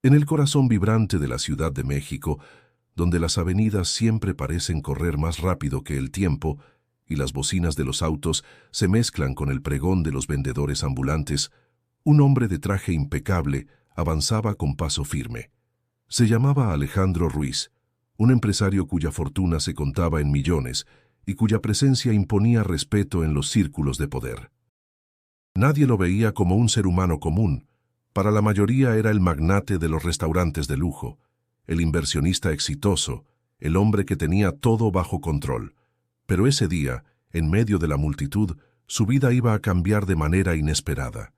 En el corazón vibrante de la Ciudad de México, donde las avenidas siempre parecen correr más rápido que el tiempo y las bocinas de los autos se mezclan con el pregón de los vendedores ambulantes, un hombre de traje impecable avanzaba con paso firme. Se llamaba Alejandro Ruiz, un empresario cuya fortuna se contaba en millones y cuya presencia imponía respeto en los círculos de poder. Nadie lo veía como un ser humano común. Para la mayoría era el magnate de los restaurantes de lujo, el inversionista exitoso, el hombre que tenía todo bajo control. Pero ese día, en medio de la multitud, su vida iba a cambiar de manera inesperada.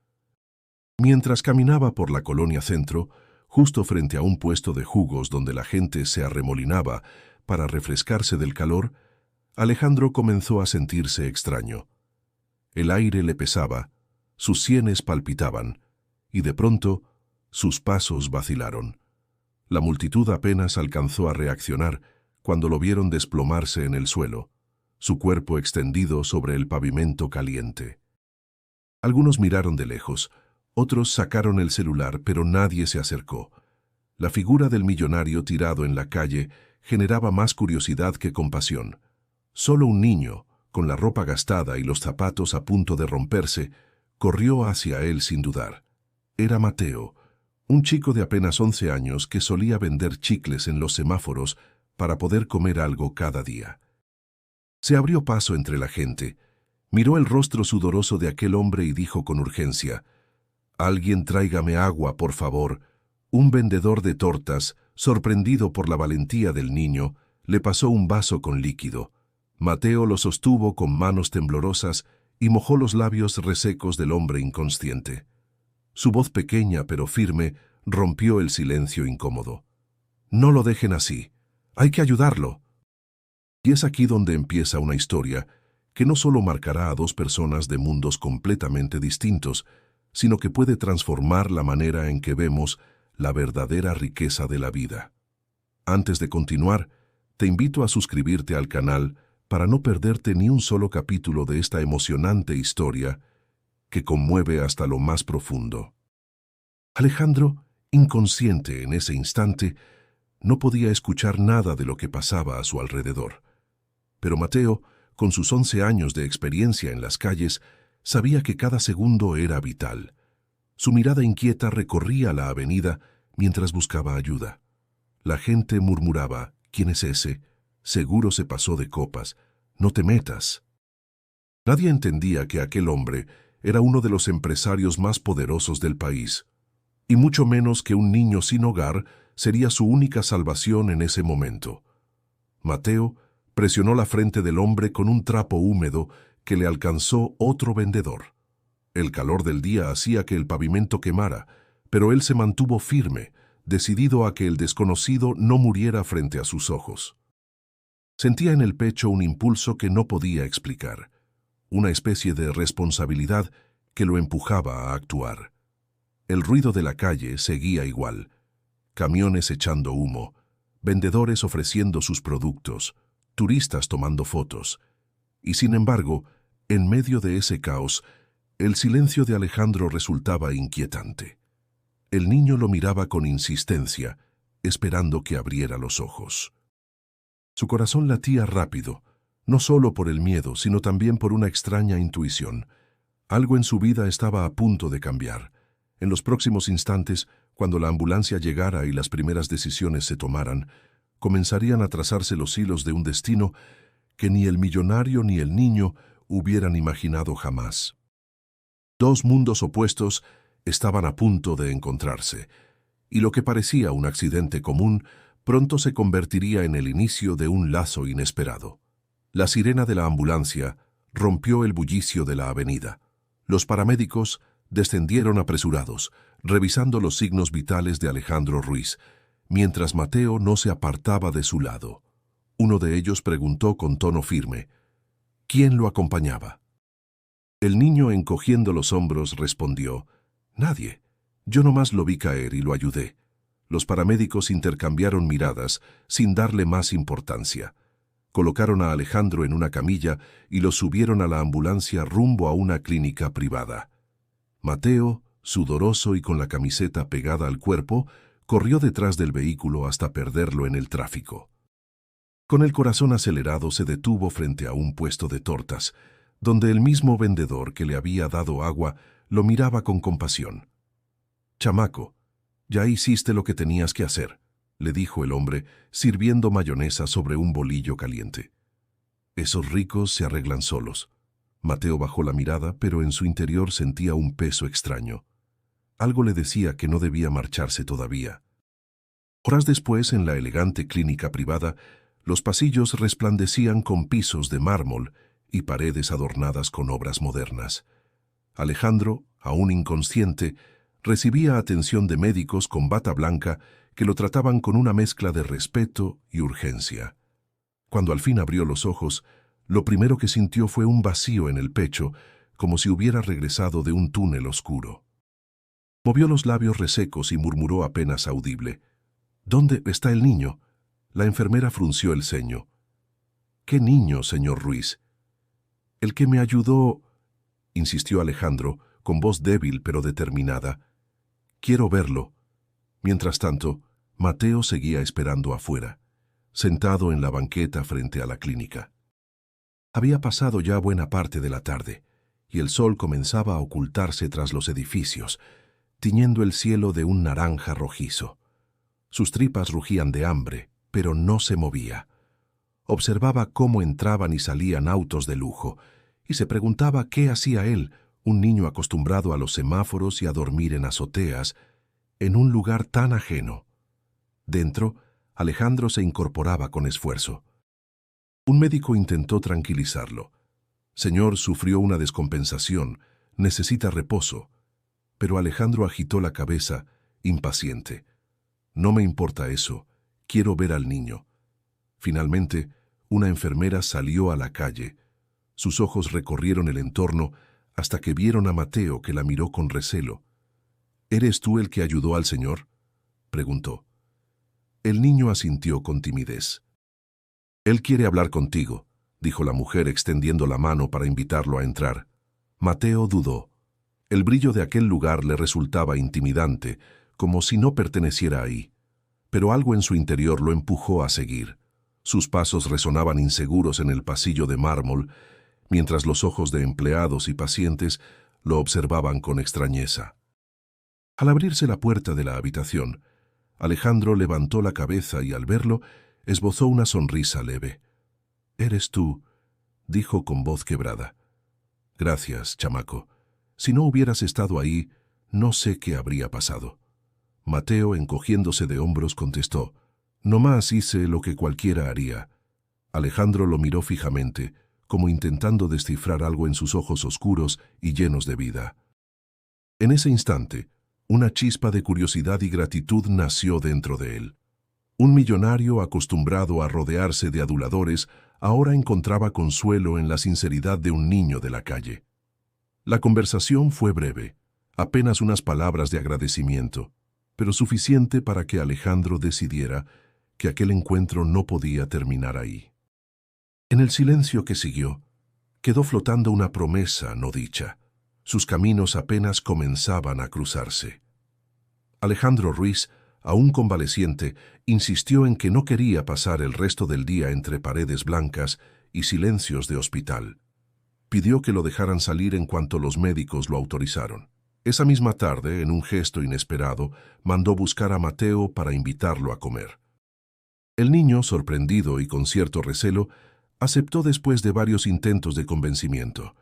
Mientras caminaba por la Colonia Centro, justo frente a un puesto de jugos donde la gente se arremolinaba para refrescarse del calor, Alejandro comenzó a sentirse extraño. El aire le pesaba, sus sienes palpitaban, y de pronto sus pasos vacilaron. La multitud apenas alcanzó a reaccionar cuando lo vieron desplomarse en el suelo, su cuerpo extendido sobre el pavimento caliente. Algunos miraron de lejos, otros sacaron el celular, pero nadie se acercó. La figura del millonario tirado en la calle generaba más curiosidad que compasión. Solo un niño, con la ropa gastada y los zapatos a punto de romperse, corrió hacia él sin dudar. Era Mateo, un chico de apenas 11 años que solía vender chicles en los semáforos para poder comer algo cada día. Se abrió paso entre la gente, miró el rostro sudoroso de aquel hombre y dijo con urgencia: «Alguien tráigame agua, por favor». Un vendedor de tortas, sorprendido por la valentía del niño, le pasó un vaso con líquido. Mateo lo sostuvo con manos temblorosas y mojó los labios resecos del hombre inconsciente. Su voz pequeña pero firme rompió el silencio incómodo. «No lo dejen así. Hay que ayudarlo». Y es aquí donde empieza una historia que no solo marcará a dos personas de mundos completamente distintos, sino que puede transformar la manera en que vemos la verdadera riqueza de la vida. Antes de continuar, te invito a suscribirte al canal para no perderte ni un solo capítulo de esta emocionante historia que conmueve hasta lo más profundo. Alejandro, inconsciente en ese instante, no podía escuchar nada de lo que pasaba a su alrededor. Pero Mateo, con sus 11 años de experiencia en las calles, sabía que cada segundo era vital. Su mirada inquieta recorría la avenida mientras buscaba ayuda. La gente murmuraba: «¿Quién es ese? Seguro se pasó de copas. No te metas». Nadie entendía que aquel hombre era uno de los empresarios más poderosos del país, y mucho menos que un niño sin hogar sería su única salvación en ese momento. Mateo presionó la frente del hombre con un trapo húmedo que le alcanzó otro vendedor. El calor del día hacía que el pavimento quemara, pero él se mantuvo firme, decidido a que el desconocido no muriera frente a sus ojos. Sentía en el pecho un impulso que no podía explicar, una especie de responsabilidad que lo empujaba a actuar. El ruido de la calle seguía igual: camiones echando humo, vendedores ofreciendo sus productos, turistas tomando fotos. Y sin embargo, en medio de ese caos, el silencio de Alejandro resultaba inquietante. El niño lo miraba con insistencia, esperando que abriera los ojos. Su corazón latía rápido, no solo por el miedo, sino también por una extraña intuición. Algo en su vida estaba a punto de cambiar. En los próximos instantes, cuando la ambulancia llegara y las primeras decisiones se tomaran, comenzarían a trazarse los hilos de un destino que ni el millonario ni el niño hubieran imaginado jamás. Dos mundos opuestos estaban a punto de encontrarse, y lo que parecía un accidente común pronto se convertiría en el inicio de un lazo inesperado. La sirena de la ambulancia rompió el bullicio de la avenida. Los paramédicos descendieron apresurados, revisando los signos vitales de Alejandro Ruiz, mientras Mateo no se apartaba de su lado. Uno de ellos preguntó con tono firme: ¿quién lo acompañaba? El niño, encogiendo los hombros, respondió: «Nadie. Yo nomás lo vi caer y lo ayudé». Los paramédicos intercambiaron miradas, sin darle más importancia. Colocaron a Alejandro en una camilla y lo subieron a la ambulancia rumbo a una clínica privada. Mateo, sudoroso y con la camiseta pegada al cuerpo, corrió detrás del vehículo hasta perderlo en el tráfico. Con el corazón acelerado se detuvo frente a un puesto de tortas, donde el mismo vendedor que le había dado agua lo miraba con compasión. «Chamaco, ya hiciste lo que tenías que hacer», le dijo el hombre, sirviendo mayonesa sobre un bolillo caliente. «Esos ricos se arreglan solos». Mateo bajó la mirada, pero en su interior sentía un peso extraño. Algo le decía que no debía marcharse todavía. Horas después, en la elegante clínica privada, los pasillos resplandecían con pisos de mármol y paredes adornadas con obras modernas. Alejandro, aún inconsciente, recibía atención de médicos con bata blanca que lo trataban con una mezcla de respeto y urgencia. Cuando al fin abrió los ojos, lo primero que sintió fue un vacío en el pecho, como si hubiera regresado de un túnel oscuro. Movió los labios resecos y murmuró apenas audible: «¿Dónde está el niño?». La enfermera frunció el ceño. «¿Qué niño, señor Ruiz?». «El que me ayudó», insistió Alejandro, con voz débil pero determinada. «Quiero verlo». Mientras tanto, Mateo seguía esperando afuera, sentado en la banqueta frente a la clínica. Había pasado ya buena parte de la tarde, y el sol comenzaba a ocultarse tras los edificios, tiñendo el cielo de un naranja rojizo. Sus tripas rugían de hambre, pero no se movía. Observaba cómo entraban y salían autos de lujo, y se preguntaba qué hacía él, un niño acostumbrado a los semáforos y a dormir en azoteas, en un lugar tan ajeno. Dentro, Alejandro se incorporaba con esfuerzo. Un médico intentó tranquilizarlo. «Señor, sufrió una descompensación, necesita reposo». Pero Alejandro agitó la cabeza, impaciente. «No me importa eso, quiero ver al niño». Finalmente, una enfermera salió a la calle. Sus ojos recorrieron el entorno hasta que vieron a Mateo, que la miró con recelo. «¿Eres tú el que ayudó al señor?», preguntó. El niño asintió con timidez. «Él quiere hablar contigo», dijo la mujer extendiendo la mano para invitarlo a entrar. Mateo dudó. El brillo de aquel lugar le resultaba intimidante, como si no perteneciera ahí. Pero algo en su interior lo empujó a seguir. Sus pasos resonaban inseguros en el pasillo de mármol, mientras los ojos de empleados y pacientes lo observaban con extrañeza. Al abrirse la puerta de la habitación, Alejandro levantó la cabeza y al verlo, esbozó una sonrisa leve. «¿Eres tú?», dijo con voz quebrada. «Gracias, chamaco. Si no hubieras estado ahí, no sé qué habría pasado». Mateo, encogiéndose de hombros, contestó: «Nomás hice lo que cualquiera haría». Alejandro lo miró fijamente, como intentando descifrar algo en sus ojos oscuros y llenos de vida. En ese instante, una chispa de curiosidad y gratitud nació dentro de él. Un millonario acostumbrado a rodearse de aduladores ahora encontraba consuelo en la sinceridad de un niño de la calle. La conversación fue breve, apenas unas palabras de agradecimiento, pero suficiente para que Alejandro decidiera que aquel encuentro no podía terminar ahí. En el silencio que siguió, quedó flotando una promesa no dicha. Sus caminos apenas comenzaban a cruzarse. Alejandro Ruiz, aún convaleciente, insistió en que no quería pasar el resto del día entre paredes blancas y silencios de hospital. Pidió que lo dejaran salir en cuanto los médicos lo autorizaron. Esa misma tarde, en un gesto inesperado, mandó buscar a Mateo para invitarlo a comer. El niño, sorprendido y con cierto recelo, aceptó después de varios intentos de convencimiento.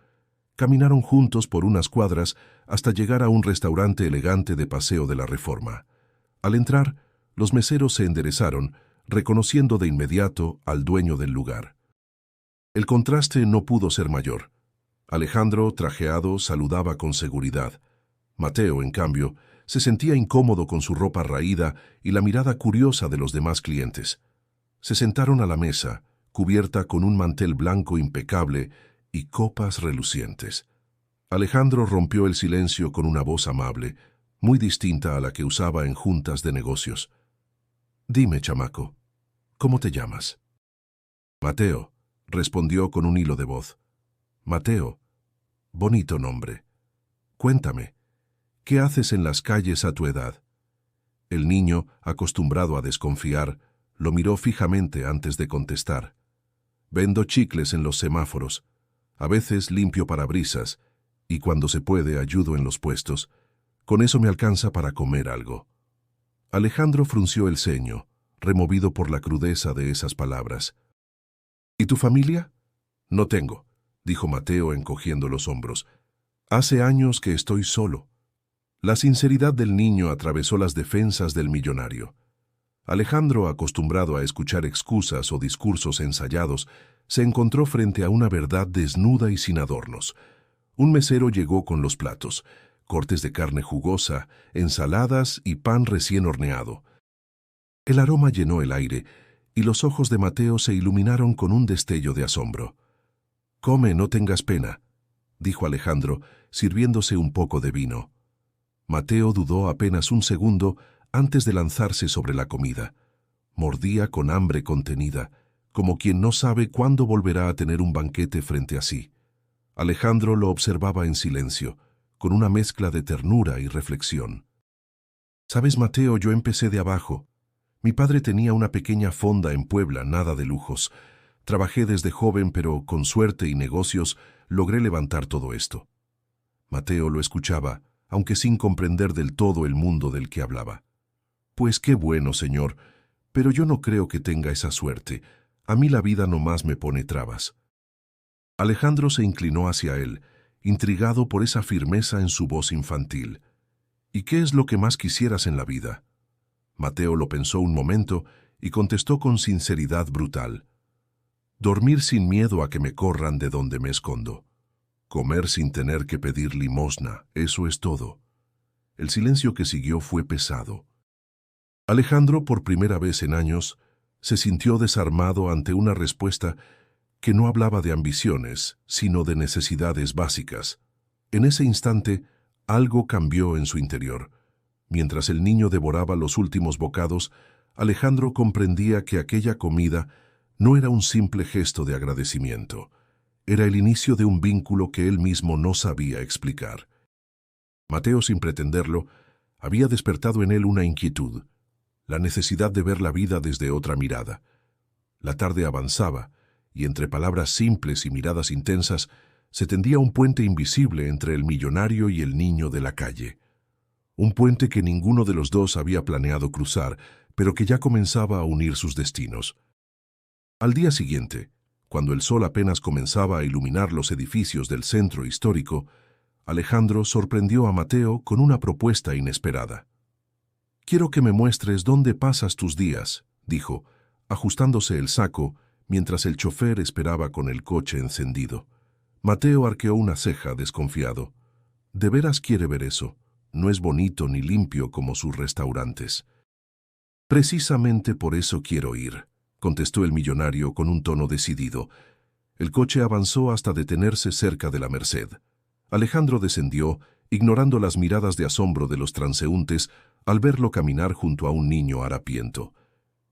Caminaron juntos por unas cuadras hasta llegar a un restaurante elegante de Paseo de la Reforma. Al entrar, los meseros se enderezaron, reconociendo de inmediato al dueño del lugar. El contraste no pudo ser mayor. Alejandro, trajeado, saludaba con seguridad. Mateo, en cambio, se sentía incómodo con su ropa raída y la mirada curiosa de los demás clientes. Se sentaron a la mesa, cubierta con un mantel blanco impecable y copas relucientes. Alejandro rompió el silencio con una voz amable, muy distinta a la que usaba en juntas de negocios. «Dime, chamaco, ¿cómo te llamas?». «Mateo», respondió con un hilo de voz. «Mateo, bonito nombre. Cuéntame, ¿qué haces en las calles a tu edad?». El niño, acostumbrado a desconfiar, lo miró fijamente antes de contestar. Vendo chicles en los semáforos. A veces limpio parabrisas, y cuando se puede ayudo en los puestos. Con eso me alcanza para comer algo. Alejandro frunció el ceño, removido por la crudeza de esas palabras. ¿Y tu familia? No tengo, dijo Mateo encogiendo los hombros. Hace años que estoy solo. La sinceridad del niño atravesó las defensas del millonario. Alejandro, acostumbrado a escuchar excusas o discursos ensayados, se encontró frente a una verdad desnuda y sin adornos. Un mesero llegó con los platos, cortes de carne jugosa, ensaladas y pan recién horneado. El aroma llenó el aire, y los ojos de Mateo se iluminaron con un destello de asombro. «Come, no tengas pena», dijo Alejandro, sirviéndose un poco de vino. Mateo dudó apenas un segundo antes de lanzarse sobre la comida. Mordía con hambre contenida, como quien no sabe cuándo volverá a tener un banquete frente a sí. Alejandro lo observaba en silencio, con una mezcla de ternura y reflexión. «Sabes, Mateo, yo empecé de abajo. Mi padre tenía una pequeña fonda en Puebla, nada de lujos. Trabajé desde joven, pero con suerte y negocios logré levantar todo esto». Mateo lo escuchaba, aunque sin comprender del todo el mundo del que hablaba. «Pues qué bueno, señor, pero yo no creo que tenga esa suerte. A mí la vida nomás me pone trabas». Alejandro se inclinó hacia él, intrigado por esa firmeza en su voz infantil. «¿Y qué es lo que más quisieras en la vida?». Mateo lo pensó un momento y contestó con sinceridad brutal. «Dormir sin miedo a que me corran de donde me escondo. Comer sin tener que pedir limosna, eso es todo». El silencio que siguió fue pesado. Alejandro, por primera vez en años, se sintió desarmado ante una respuesta que no hablaba de ambiciones, sino de necesidades básicas. En ese instante, algo cambió en su interior. Mientras el niño devoraba los últimos bocados, Alejandro comprendía que aquella comida no era un simple gesto de agradecimiento. Era el inicio de un vínculo que él mismo no sabía explicar. Mateo, sin pretenderlo, había despertado en él una inquietud, la necesidad de ver la vida desde otra mirada. La tarde avanzaba, y entre palabras simples y miradas intensas, se tendía un puente invisible entre el millonario y el niño de la calle. Un puente que ninguno de los dos había planeado cruzar, pero que ya comenzaba a unir sus destinos. Al día siguiente, cuando el sol apenas comenzaba a iluminar los edificios del centro histórico, Alejandro sorprendió a Mateo con una propuesta inesperada. «Quiero que me muestres dónde pasas tus días», dijo, ajustándose el saco mientras el chofer esperaba con el coche encendido. Mateo arqueó una ceja desconfiado. «¿De veras quiere ver eso? No es bonito ni limpio como sus restaurantes». «Precisamente por eso quiero ir», contestó el millonario con un tono decidido. El coche avanzó hasta detenerse cerca de la Merced. Alejandro descendió, ignorando las miradas de asombro de los transeúntes al verlo caminar junto a un niño harapiento.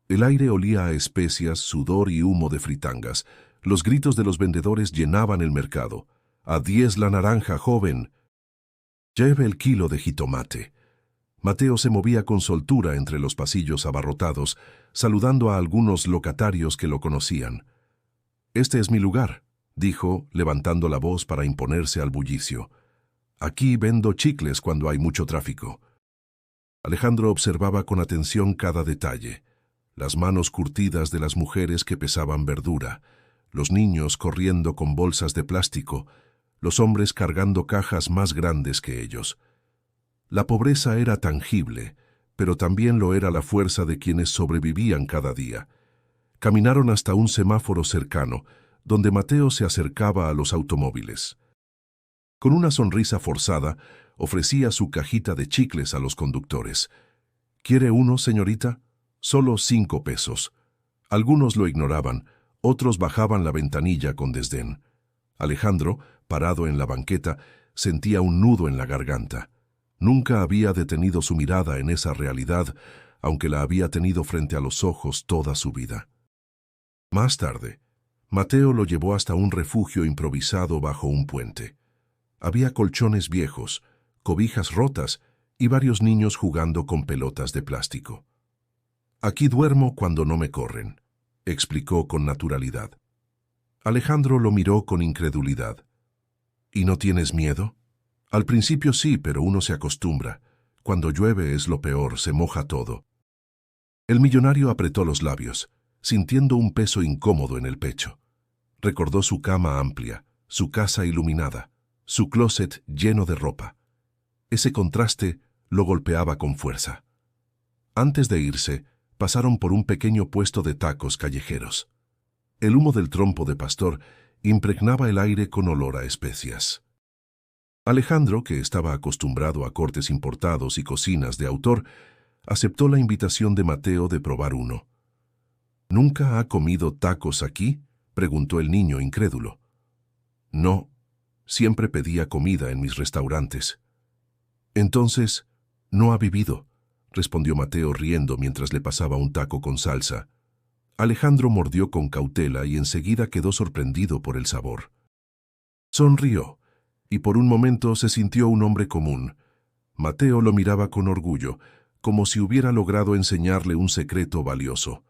El aire olía a especias, sudor y humo de fritangas. Los gritos de los vendedores llenaban el mercado. «¡A 10 la naranja, joven! Lleve el kilo de jitomate». Mateo se movía con soltura entre los pasillos abarrotados, saludando a algunos locatarios que lo conocían. «Este es mi lugar», dijo, levantando la voz para imponerse al bullicio. «Aquí vendo chicles cuando hay mucho tráfico». Alejandro observaba con atención cada detalle. Las manos curtidas de las mujeres que pesaban verdura, los niños corriendo con bolsas de plástico, los hombres cargando cajas más grandes que ellos. La pobreza era tangible, pero también lo era la fuerza de quienes sobrevivían cada día. Caminaron hasta un semáforo cercano, donde Mateo se acercaba a los automóviles. Con una sonrisa forzada, ofrecía su cajita de chicles a los conductores. «¿Quiere uno, señorita? Solo 5 pesos». Algunos lo ignoraban, otros bajaban la ventanilla con desdén. Alejandro, parado en la banqueta, sentía un nudo en la garganta. Nunca había detenido su mirada en esa realidad, aunque la había tenido frente a los ojos toda su vida. Más tarde, Mateo lo llevó hasta un refugio improvisado bajo un puente. Había colchones viejos, cobijas rotas y varios niños jugando con pelotas de plástico. «Aquí duermo cuando no me corren», explicó con naturalidad. Alejandro lo miró con incredulidad. «¿Y no tienes miedo?» «Al principio sí, pero uno se acostumbra. Cuando llueve es lo peor, se moja todo». El millonario apretó los labios, sintiendo un peso incómodo en el pecho. Recordó su cama amplia, su casa iluminada, su closet lleno de ropa. Ese contraste lo golpeaba con fuerza. Antes de irse, pasaron por un pequeño puesto de tacos callejeros. El humo del trompo de pastor impregnaba el aire con olor a especias. Alejandro, que estaba acostumbrado a cortes importados y cocinas de autor, aceptó la invitación de Mateo de probar uno. «¿Nunca ha comido tacos aquí?», preguntó el niño incrédulo. «No, siempre pedía comida en mis restaurantes». «Entonces, no ha vivido», respondió Mateo riendo mientras le pasaba un taco con salsa. Alejandro mordió con cautela y enseguida quedó sorprendido por el sabor. Sonrió, y por un momento se sintió un hombre común. Mateo lo miraba con orgullo, como si hubiera logrado enseñarle un secreto valioso.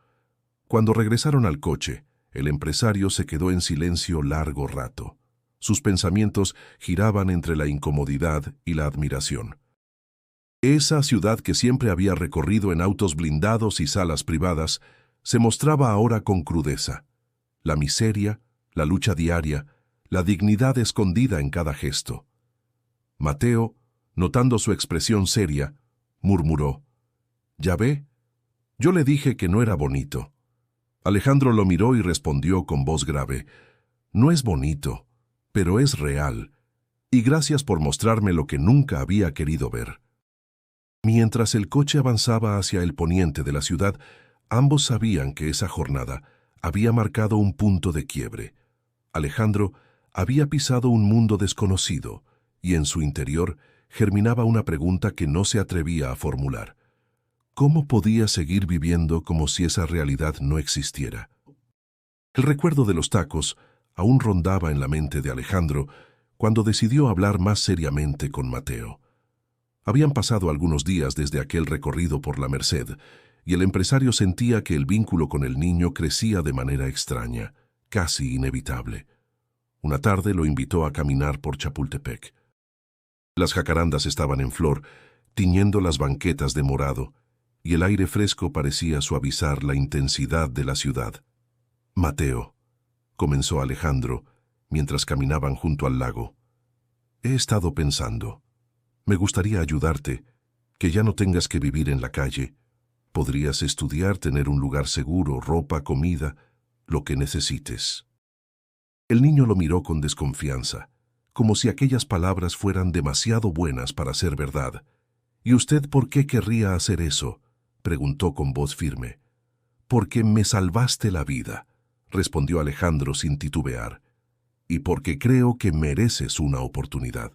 Cuando regresaron al coche, el empresario se quedó en silencio largo rato. Sus pensamientos giraban entre la incomodidad y la admiración. Esa ciudad que siempre había recorrido en autos blindados y salas privadas, se mostraba ahora con crudeza. La miseria, la lucha diaria, la dignidad escondida en cada gesto. Mateo, notando su expresión seria, murmuró: «¿Ya ve? Yo le dije que no era bonito». Alejandro lo miró y respondió con voz grave: «No es bonito, pero es real, y gracias por mostrarme lo que nunca había querido ver». Mientras el coche avanzaba hacia el poniente de la ciudad, ambos sabían que esa jornada había marcado un punto de quiebre. Alejandro había pisado un mundo desconocido, y en su interior germinaba una pregunta que no se atrevía a formular. ¿Cómo podía seguir viviendo como si esa realidad no existiera? El recuerdo de los tacos aún rondaba en la mente de Alejandro cuando decidió hablar más seriamente con Mateo. Habían pasado algunos días desde aquel recorrido por la Merced, y el empresario sentía que el vínculo con el niño crecía de manera extraña, casi inevitable. Una tarde lo invitó a caminar por Chapultepec. Las jacarandas estaban en flor, tiñendo las banquetas de morado, y el aire fresco parecía suavizar la intensidad de la ciudad. «Mateo», comenzó Alejandro, mientras caminaban junto al lago, «he estado pensando. Me gustaría ayudarte, que ya no tengas que vivir en la calle. Podrías estudiar, tener un lugar seguro, ropa, comida, lo que necesites». El niño lo miró con desconfianza, como si aquellas palabras fueran demasiado buenas para ser verdad. «¿Y usted por qué querría hacer eso?», preguntó con voz firme. «Porque me salvaste la vida», respondió Alejandro sin titubear, «y porque creo que mereces una oportunidad».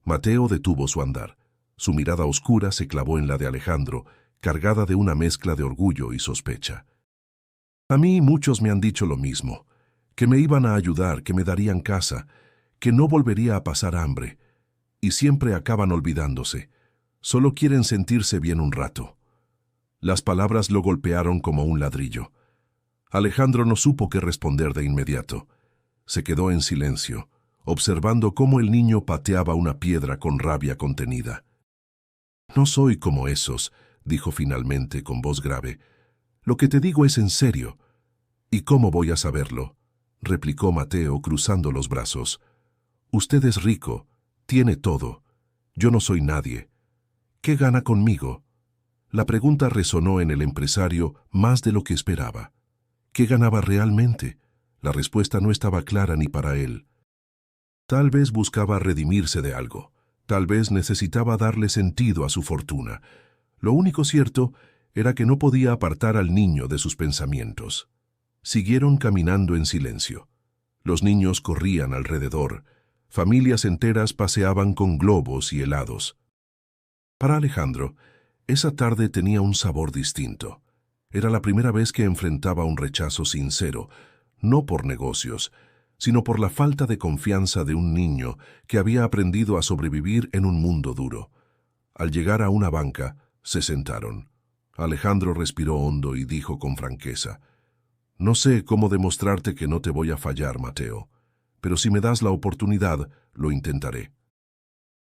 Mateo detuvo su andar. Su mirada oscura se clavó en la de Alejandro, cargada de una mezcla de orgullo y sospecha. «A mí muchos me han dicho lo mismo, que me iban a ayudar, que me darían casa, que no volvería a pasar hambre, y siempre acaban olvidándose. Solo quieren sentirse bien un rato». Las palabras lo golpearon como un ladrillo. Alejandro no supo qué responder de inmediato. Se quedó en silencio, observando cómo el niño pateaba una piedra con rabia contenida. «No soy como esos», dijo finalmente con voz grave. «Lo que te digo es en serio». «¿Y cómo voy a saberlo?», replicó Mateo cruzando los brazos. «Usted es rico, tiene todo. Yo no soy nadie. ¿Qué gana conmigo?». La pregunta resonó en el empresario más de lo que esperaba. ¿Qué ganaba realmente? La respuesta no estaba clara ni para él. Tal vez buscaba redimirse de algo. Tal vez necesitaba darle sentido a su fortuna. Lo único cierto era que no podía apartar al niño de sus pensamientos. Siguieron caminando en silencio. Los niños corrían alrededor. Familias enteras paseaban con globos y helados. Para Alejandro, esa tarde tenía un sabor distinto. Era la primera vez que enfrentaba un rechazo sincero, no por negocios, sino por la falta de confianza de un niño que había aprendido a sobrevivir en un mundo duro. Al llegar a una banca, se sentaron. Alejandro respiró hondo y dijo con franqueza: «No sé cómo demostrarte que no te voy a fallar, Mateo, pero si me das la oportunidad, lo intentaré».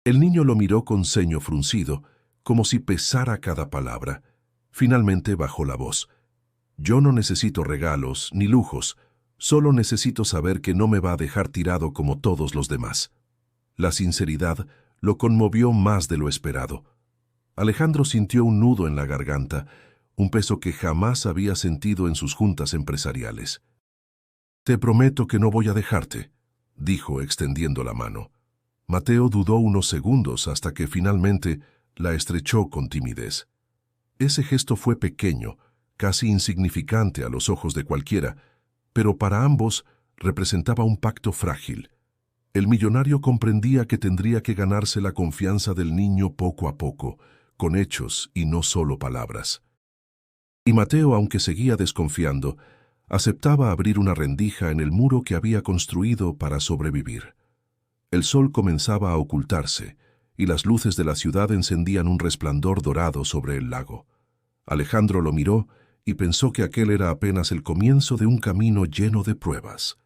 El niño lo miró con ceño fruncido, como si pesara cada palabra. Finalmente bajó la voz: «Yo no necesito regalos ni lujos, solo necesito saber que no me va a dejar tirado como todos los demás». La sinceridad lo conmovió más de lo esperado. Alejandro sintió un nudo en la garganta, un peso que jamás había sentido en sus juntas empresariales. «Te prometo que no voy a dejarte», dijo extendiendo la mano. Mateo dudó unos segundos hasta que finalmente la estrechó con timidez. Ese gesto fue pequeño, casi insignificante a los ojos de cualquiera, pero para ambos representaba un pacto frágil. El millonario comprendía que tendría que ganarse la confianza del niño poco a poco, con hechos y no solo palabras. Y Mateo, aunque seguía desconfiando, aceptaba abrir una rendija en el muro que había construido para sobrevivir. El sol comenzaba a ocultarse, y las luces de la ciudad encendían un resplandor dorado sobre el lago. Alejandro lo miró y pensó que aquel era apenas el comienzo de un camino lleno de pruebas.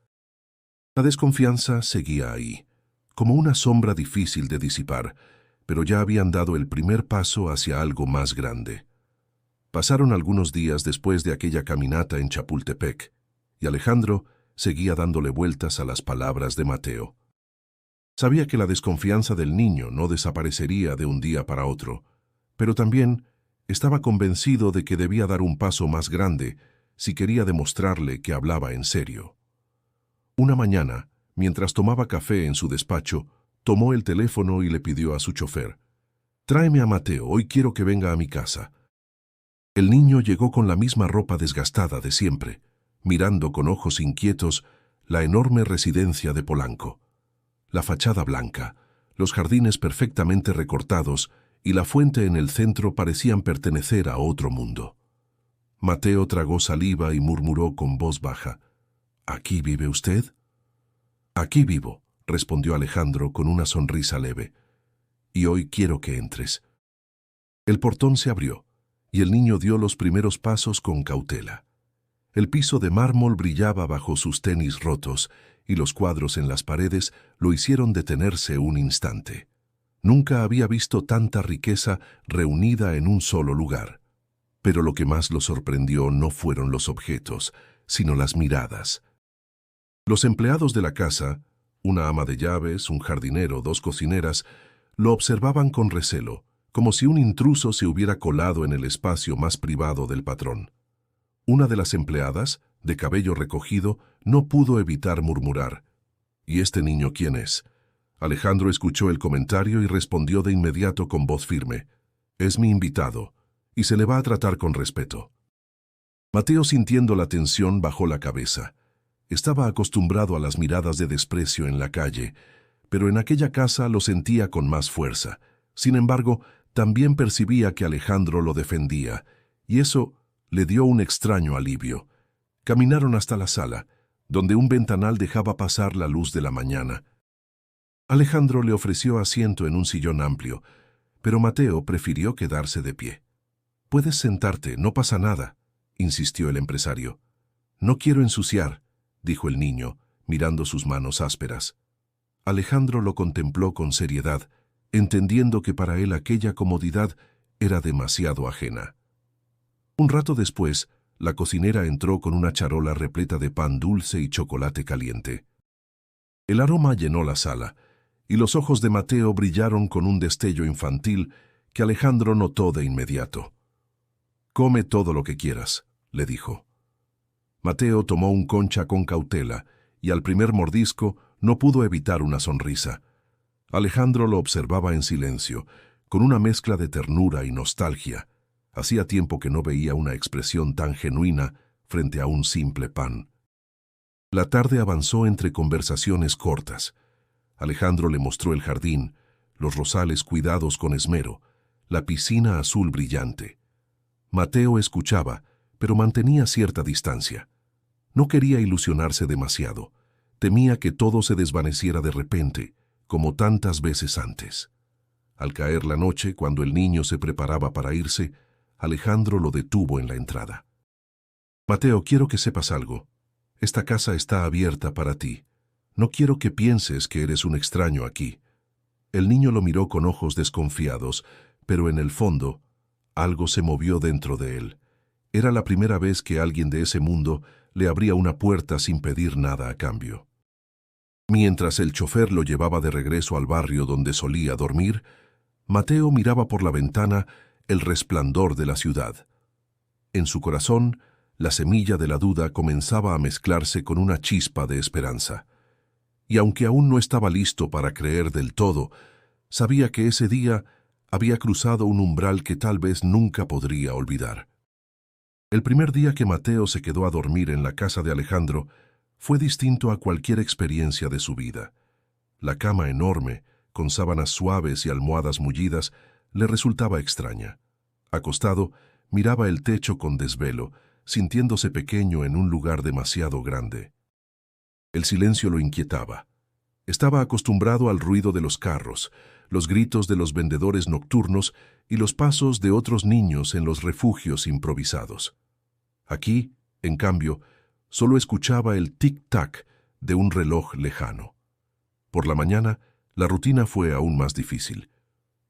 La desconfianza seguía ahí, como una sombra difícil de disipar, pero ya habían dado el primer paso hacia algo más grande. Pasaron algunos días después de aquella caminata en Chapultepec, y Alejandro seguía dándole vueltas a las palabras de Mateo. Sabía que la desconfianza del niño no desaparecería de un día para otro, pero también estaba convencido de que debía dar un paso más grande si quería demostrarle que hablaba en serio. Una mañana, mientras tomaba café en su despacho, tomó el teléfono y le pidió a su chofer: «Tráeme a Mateo, hoy quiero que venga a mi casa». El niño llegó con la misma ropa desgastada de siempre, mirando con ojos inquietos la enorme residencia de Polanco. La fachada blanca, los jardines perfectamente recortados y la fuente en el centro parecían pertenecer a otro mundo. Mateo tragó saliva y murmuró con voz baja: «¿Aquí vive usted?». «Aquí vivo», respondió Alejandro con una sonrisa leve. «Y hoy quiero que entres». El portón se abrió, y el niño dio los primeros pasos con cautela. El piso de mármol brillaba bajo sus tenis rotos, y los cuadros en las paredes lo hicieron detenerse un instante. Nunca había visto tanta riqueza reunida en un solo lugar. Pero lo que más lo sorprendió no fueron los objetos, sino las miradas. Los empleados de la casa, una ama de llaves, un jardinero, 2 cocineras, lo observaban con recelo, como si un intruso se hubiera colado en el espacio más privado del patrón. Una de las empleadas, de cabello recogido, no pudo evitar murmurar: «¿Y este niño quién es?». Alejandro escuchó el comentario y respondió de inmediato con voz firme: «Es mi invitado, y se le va a tratar con respeto». Mateo, sintiendo la tensión, bajó la cabeza. Estaba acostumbrado a las miradas de desprecio en la calle, pero en aquella casa lo sentía con más fuerza. Sin embargo, también percibía que Alejandro lo defendía, y eso le dio un extraño alivio. Caminaron hasta la sala, donde un ventanal dejaba pasar la luz de la mañana. Alejandro le ofreció asiento en un sillón amplio, pero Mateo prefirió quedarse de pie. «Puedes sentarte, no pasa nada», insistió el empresario. «No quiero ensuciar», dijo el niño, mirando sus manos ásperas. Alejandro lo contempló con seriedad, entendiendo que para él aquella comodidad era demasiado ajena. Un rato después, la cocinera entró con una charola repleta de pan dulce y chocolate caliente. El aroma llenó la sala, y los ojos de Mateo brillaron con un destello infantil que Alejandro notó de inmediato. «Come todo lo que quieras», le dijo. Mateo tomó un concha con cautela, y al primer mordisco no pudo evitar una sonrisa. Alejandro lo observaba en silencio, con una mezcla de ternura y nostalgia. Hacía tiempo que no veía una expresión tan genuina frente a un simple pan. La tarde avanzó entre conversaciones cortas. Alejandro le mostró el jardín, los rosales cuidados con esmero, la piscina azul brillante. Mateo escuchaba, pero mantenía cierta distancia. No quería ilusionarse demasiado. Temía que todo se desvaneciera de repente, como tantas veces antes. Al caer la noche, cuando el niño se preparaba para irse, Alejandro lo detuvo en la entrada. «Mateo, quiero que sepas algo. Esta casa está abierta para ti. No quiero que pienses que eres un extraño aquí». El niño lo miró con ojos desconfiados, pero en el fondo, algo se movió dentro de él. Era la primera vez que alguien de ese mundo le abría una puerta sin pedir nada a cambio. Mientras el chofer lo llevaba de regreso al barrio donde solía dormir, Mateo miraba por la ventana el resplandor de la ciudad. En su corazón, la semilla de la duda comenzaba a mezclarse con una chispa de esperanza. Y aunque aún no estaba listo para creer del todo, sabía que ese día había cruzado un umbral que tal vez nunca podría olvidar. El primer día que Mateo se quedó a dormir en la casa de Alejandro fue distinto a cualquier experiencia de su vida. La cama enorme, con sábanas suaves y almohadas mullidas, le resultaba extraña. Acostado, miraba el techo con desvelo, sintiéndose pequeño en un lugar demasiado grande. El silencio lo inquietaba. Estaba acostumbrado al ruido de los carros, los gritos de los vendedores nocturnos y los pasos de otros niños en los refugios improvisados. Aquí, en cambio, solo escuchaba el tic-tac de un reloj lejano. Por la mañana, la rutina fue aún más difícil.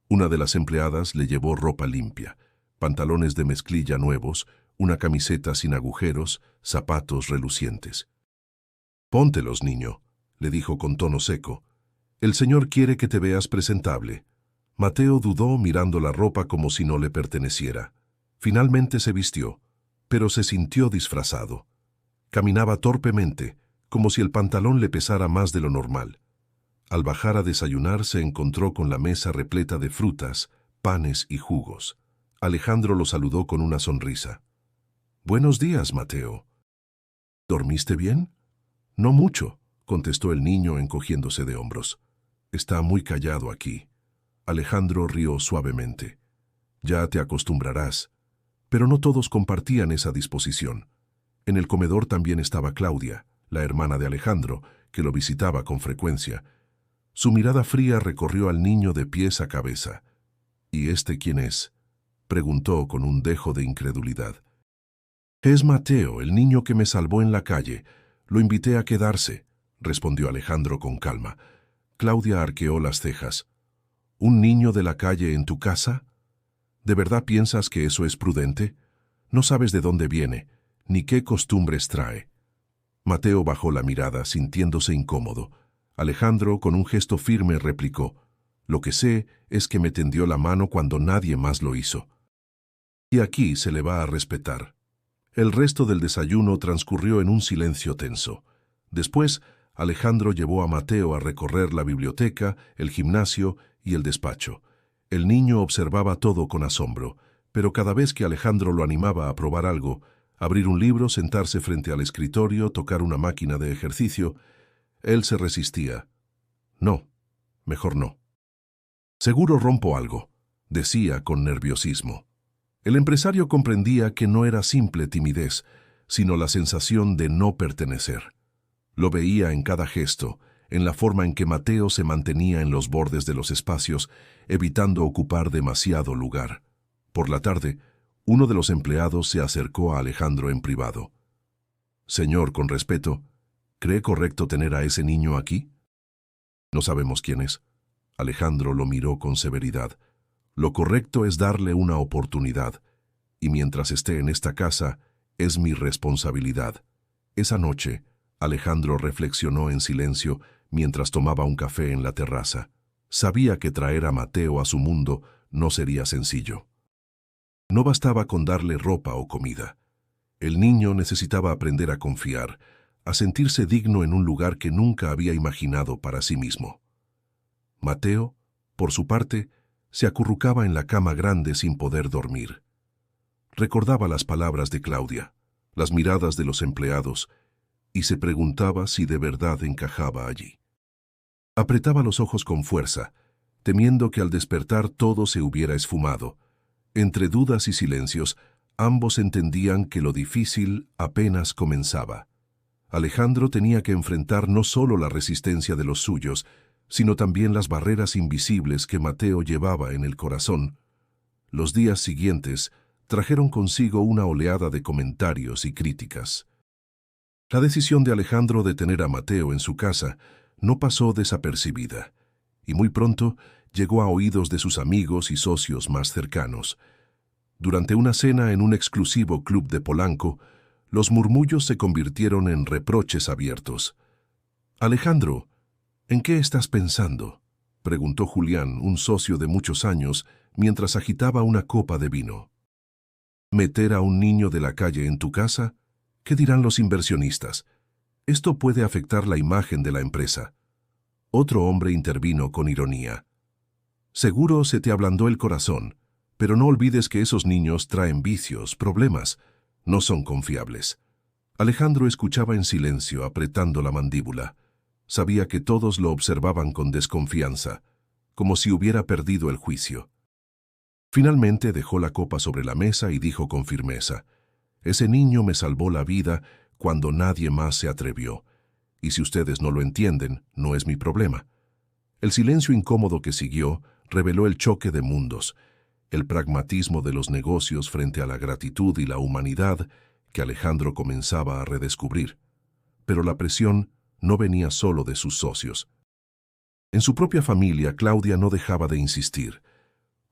Una de las empleadas le llevó ropa limpia, pantalones de mezclilla nuevos, una camiseta sin agujeros, zapatos relucientes. «Póntelos, niño», le dijo con tono seco. «El señor quiere que te veas presentable». Mateo dudó mirando la ropa como si no le perteneciera. Finalmente se vistió, pero se sintió disfrazado. Caminaba torpemente, como si el pantalón le pesara más de lo normal. Al bajar a desayunar se encontró con la mesa repleta de frutas, panes y jugos. Alejandro lo saludó con una sonrisa. «Buenos días, Mateo». «¿Dormiste bien?» «No mucho», contestó el niño encogiéndose de hombros. «Está muy callado aquí». Alejandro rió suavemente. «Ya te acostumbrarás». Pero no todos compartían esa disposición. En el comedor también estaba Claudia, la hermana de Alejandro, que lo visitaba con frecuencia. Su mirada fría recorrió al niño de pies a cabeza. «¿Y este quién es?», preguntó con un dejo de incredulidad. «Es Mateo, el niño que me salvó en la calle. Lo invité a quedarse», respondió Alejandro con calma. Claudia arqueó las cejas. «¿Un niño de la calle en tu casa? ¿De verdad piensas que eso es prudente? No sabes de dónde viene, ni qué costumbres trae». Mateo bajó la mirada, sintiéndose incómodo. Alejandro, con un gesto firme, replicó: «Lo que sé es que me tendió la mano cuando nadie más lo hizo. Y aquí se le va a respetar». El resto del desayuno transcurrió en un silencio tenso. Después, Alejandro llevó a Mateo a recorrer la biblioteca, el gimnasio y el despacho. El niño observaba todo con asombro, pero cada vez que Alejandro lo animaba a probar algo, abrir un libro, sentarse frente al escritorio, tocar una máquina de ejercicio, él se resistía. «No, mejor no». «Seguro rompo algo», decía con nerviosismo. El empresario comprendía que no era simple timidez, sino la sensación de no pertenecer. Lo veía en cada gesto, en la forma en que Mateo se mantenía en los bordes de los espacios, evitando ocupar demasiado lugar. Por la tarde, uno de los empleados se acercó a Alejandro en privado. «Señor, con respeto, ¿cree correcto tener a ese niño aquí?» «No sabemos quién es». Alejandro lo miró con severidad. «Lo correcto es darle una oportunidad, y mientras esté en esta casa, es mi responsabilidad». Esa noche, Alejandro reflexionó en silencio mientras tomaba un café en la terraza. Sabía que traer a Mateo a su mundo no sería sencillo. No bastaba con darle ropa o comida. El niño necesitaba aprender a confiar, a sentirse digno en un lugar que nunca había imaginado para sí mismo. Mateo, por su parte, se acurrucaba en la cama grande sin poder dormir. Recordaba las palabras de Claudia, las miradas de los empleados, y se preguntaba si de verdad encajaba allí. Apretaba los ojos con fuerza, temiendo que al despertar todo se hubiera esfumado. Entre dudas y silencios, ambos entendían que lo difícil apenas comenzaba. Alejandro tenía que enfrentar no solo la resistencia de los suyos, sino también las barreras invisibles que Mateo llevaba en el corazón. Los días siguientes trajeron consigo una oleada de comentarios y críticas. La decisión de Alejandro de tener a Mateo en su casa no pasó desapercibida, y muy pronto llegó a oídos de sus amigos y socios más cercanos. Durante una cena en un exclusivo club de Polanco, los murmullos se convirtieron en reproches abiertos. «Alejandro, ¿en qué estás pensando?», preguntó Julián, un socio de muchos años, mientras agitaba una copa de vino. «¿Meter a un niño de la calle en tu casa? ¿Qué dirán los inversionistas? Esto puede afectar la imagen de la empresa». Otro hombre intervino con ironía. «Seguro se te ablandó el corazón, pero no olvides que esos niños traen vicios, problemas. No son confiables». Alejandro escuchaba en silencio, apretando la mandíbula. Sabía que todos lo observaban con desconfianza, como si hubiera perdido el juicio. Finalmente dejó la copa sobre la mesa y dijo con firmeza: «Ese niño me salvó la vida cuando nadie más se atrevió. Y si ustedes no lo entienden, no es mi problema». El silencio incómodo que siguió reveló el choque de mundos, el pragmatismo de los negocios frente a la gratitud y la humanidad que Alejandro comenzaba a redescubrir. Pero la presión no venía solo de sus socios. En su propia familia, Claudia no dejaba de insistir.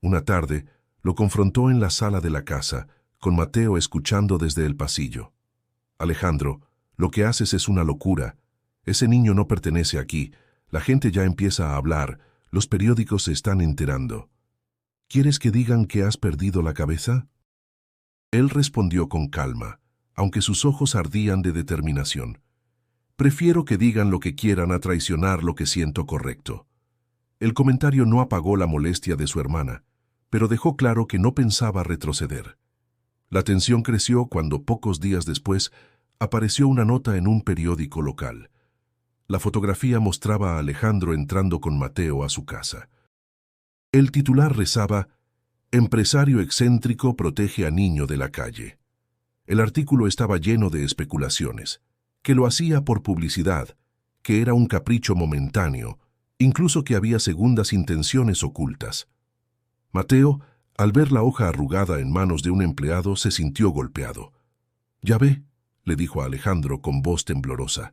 Una tarde, lo confrontó en la sala de la casa, con Mateo escuchando desde el pasillo. «Alejandro, lo que haces es una locura. Ese niño no pertenece aquí. La gente ya empieza a hablar. Los periódicos se están enterando. ¿Quieres que digan que has perdido la cabeza?». Él respondió con calma, aunque sus ojos ardían de determinación: «Prefiero que digan lo que quieran a traicionar lo que siento correcto». El comentario no apagó la molestia de su hermana, pero dejó claro que no pensaba retroceder. La tensión creció cuando pocos días después apareció una nota en un periódico local. La fotografía mostraba a Alejandro entrando con Mateo a su casa. El titular rezaba: «Empresario excéntrico protege a niño de la calle». El artículo estaba lleno de especulaciones, que lo hacía por publicidad, que era un capricho momentáneo, incluso que había segundas intenciones ocultas. Mateo, al ver la hoja arrugada en manos de un empleado, se sintió golpeado. «Ya ve», le dijo a Alejandro con voz temblorosa,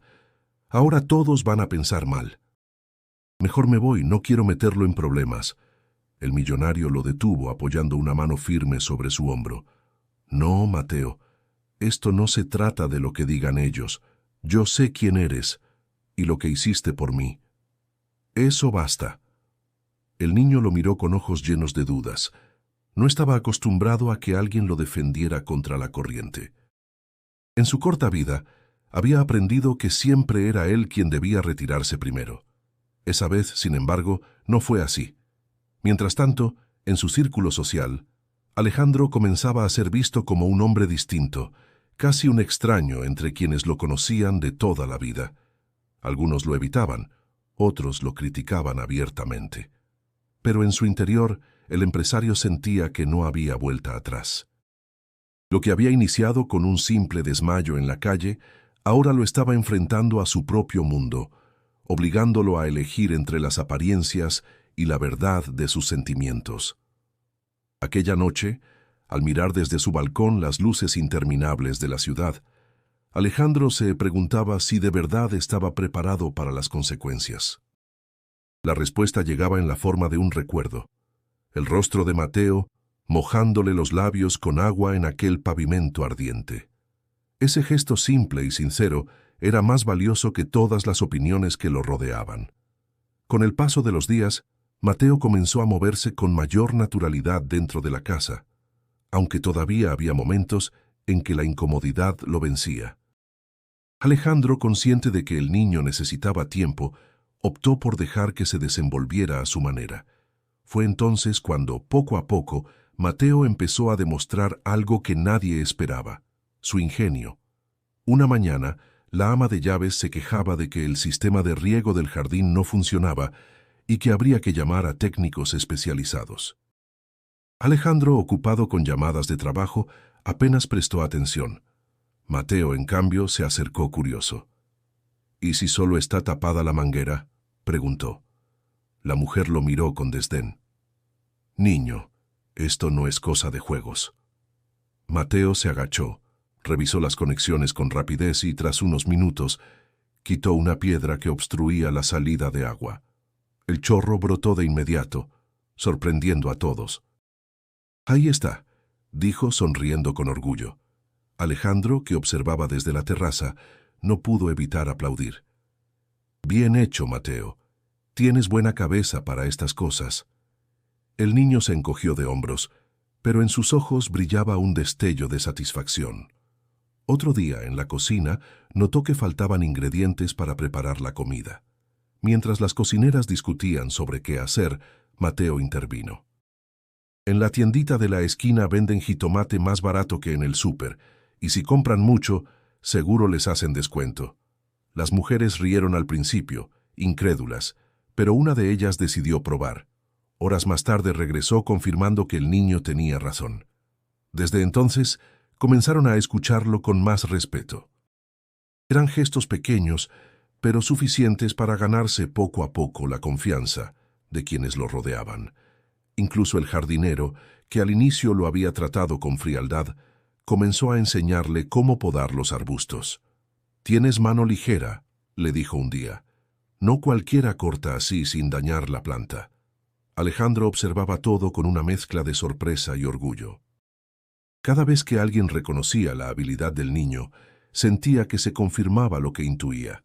«ahora todos van a pensar mal». «Mejor me voy, no quiero meterlo en problemas». El millonario lo detuvo apoyando una mano firme sobre su hombro. «No, Mateo, esto no se trata de lo que digan ellos. Yo sé quién eres y lo que hiciste por mí. Eso basta». El niño lo miró con ojos llenos de dudas. No estaba acostumbrado a que alguien lo defendiera contra la corriente. En su corta vida, había aprendido que siempre era él quien debía retirarse primero. Esa vez, sin embargo, no fue así. Mientras tanto, en su círculo social, Alejandro comenzaba a ser visto como un hombre distinto, casi un extraño entre quienes lo conocían de toda la vida. Algunos lo evitaban, otros lo criticaban abiertamente. Pero en su interior, el empresario sentía que no había vuelta atrás. Lo que había iniciado con un simple desmayo en la calle, ahora lo estaba enfrentando a su propio mundo, obligándolo a elegir entre las apariencias y la verdad de sus sentimientos. Aquella noche, al mirar desde su balcón las luces interminables de la ciudad, Alejandro se preguntaba si de verdad estaba preparado para las consecuencias. La respuesta llegaba en la forma de un recuerdo: el rostro de Mateo, mojándole los labios con agua en aquel pavimento ardiente. Ese gesto simple y sincero era más valioso que todas las opiniones que lo rodeaban. Con el paso de los días, Mateo comenzó a moverse con mayor naturalidad dentro de la casa, aunque todavía había momentos en que la incomodidad lo vencía. Alejandro, consciente de que el niño necesitaba tiempo, optó por dejar que se desenvolviera a su manera. Fue entonces cuando, poco a poco, Mateo empezó a demostrar algo que nadie esperaba: su ingenio. Una mañana, la ama de llaves se quejaba de que el sistema de riego del jardín no funcionaba y que habría que llamar a técnicos especializados. Alejandro, ocupado con llamadas de trabajo, apenas prestó atención. Mateo, en cambio, se acercó curioso. «¿Y si solo está tapada la manguera?», preguntó. La mujer lo miró con desdén. «Niño, esto no es cosa de juegos». Mateo se agachó, revisó las conexiones con rapidez y, tras unos minutos, quitó una piedra que obstruía la salida de agua. El chorro brotó de inmediato, sorprendiendo a todos. «Ahí está», dijo sonriendo con orgullo. Alejandro, que observaba desde la terraza, no pudo evitar aplaudir. «Bien hecho, Mateo. Tienes buena cabeza para estas cosas». El niño se encogió de hombros, pero en sus ojos brillaba un destello de satisfacción. Otro día, en la cocina, notó que faltaban ingredientes para preparar la comida. Mientras las cocineras discutían sobre qué hacer, Mateo intervino. «En la tiendita de la esquina venden jitomate más barato que en el súper, y si compran mucho, seguro les hacen descuento». Las mujeres rieron al principio, incrédulas, pero una de ellas decidió probar. Horas más tarde regresó confirmando que el niño tenía razón. Desde entonces, comenzaron a escucharlo con más respeto. Eran gestos pequeños, pero suficientes para ganarse poco a poco la confianza de quienes lo rodeaban. Incluso el jardinero, que al inicio lo había tratado con frialdad, comenzó a enseñarle cómo podar los arbustos. «Tienes mano ligera», le dijo un día. «No cualquiera corta así sin dañar la planta». Alejandro observaba todo con una mezcla de sorpresa y orgullo. Cada vez que alguien reconocía la habilidad del niño, sentía que se confirmaba lo que intuía.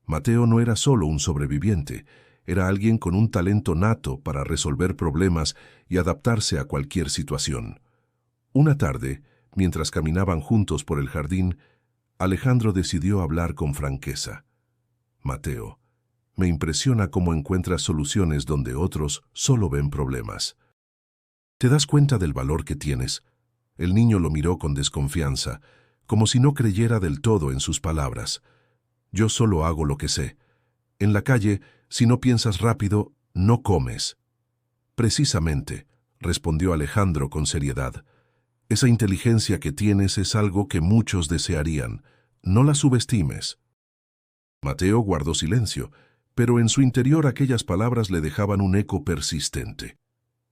Mateo no era solo un sobreviviente, era alguien con un talento nato para resolver problemas y adaptarse a cualquier situación. Una tarde, mientras caminaban juntos por el jardín, Alejandro decidió hablar con franqueza. «Mateo, me impresiona cómo encuentras soluciones donde otros solo ven problemas. ¿Te das cuenta del valor que tienes?». El niño lo miró con desconfianza, como si no creyera del todo en sus palabras. «Yo solo hago lo que sé. En la calle, si no piensas rápido, no comes». «Precisamente», respondió Alejandro con seriedad. «Esa inteligencia que tienes es algo que muchos desearían. No la subestimes». Mateo guardó silencio, pero en su interior aquellas palabras le dejaban un eco persistente.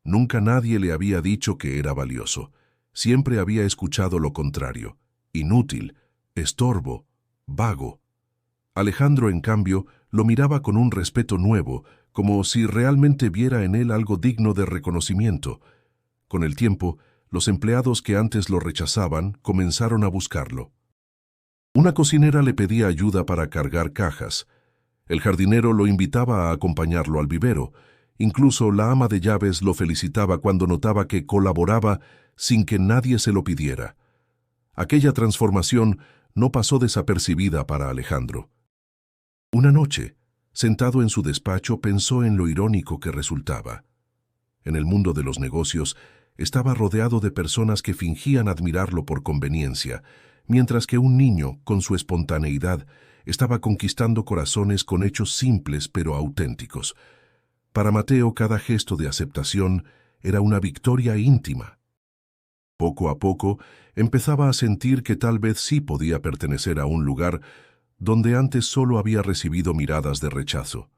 Nunca nadie le había dicho que era valioso. Siempre había escuchado lo contrario: inútil, estorbo, vago. Alejandro, en cambio, lo miraba con un respeto nuevo, como si realmente viera en él algo digno de reconocimiento. Con el tiempo, los empleados que antes lo rechazaban comenzaron a buscarlo. Una cocinera le pedía ayuda para cargar cajas. El jardinero lo invitaba a acompañarlo al vivero. Incluso la ama de llaves lo felicitaba cuando notaba que colaboraba sin que nadie se lo pidiera. Aquella transformación no pasó desapercibida para Alejandro. Una noche, sentado en su despacho, pensó en lo irónico que resultaba. En el mundo de los negocios, estaba rodeado de personas que fingían admirarlo por conveniencia, mientras que un niño, con su espontaneidad, estaba conquistando corazones con hechos simples pero auténticos. Para Mateo, cada gesto de aceptación era una victoria íntima. Poco a poco, empezaba a sentir que tal vez sí podía pertenecer a un lugar donde antes solo había recibido miradas de rechazo.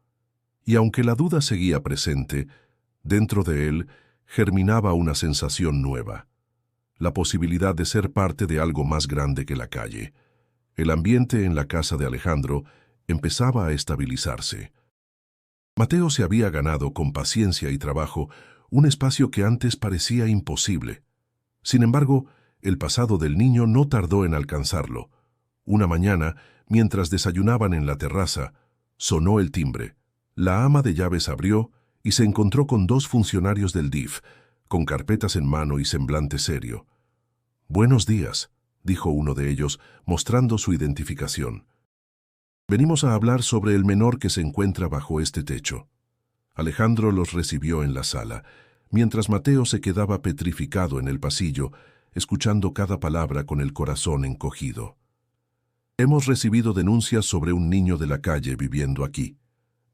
Y aunque la duda seguía presente, dentro de él germinaba una sensación nueva: la posibilidad de ser parte de algo más grande que la calle. El ambiente en la casa de Alejandro empezaba a estabilizarse. Mateo se había ganado con paciencia y trabajo un espacio que antes parecía imposible. Sin embargo, el pasado del niño no tardó en alcanzarlo. Una mañana, mientras desayunaban en la terraza, sonó el timbre. La ama de llaves abrió y se encontró con dos funcionarios del DIF, con carpetas en mano y semblante serio. «Buenos días», dijo uno de ellos, mostrando su identificación. «Venimos a hablar sobre el menor que se encuentra bajo este techo». Alejandro los recibió en la sala, mientras Mateo se quedaba petrificado en el pasillo, escuchando cada palabra con el corazón encogido. «Hemos recibido denuncias sobre un niño de la calle viviendo aquí»,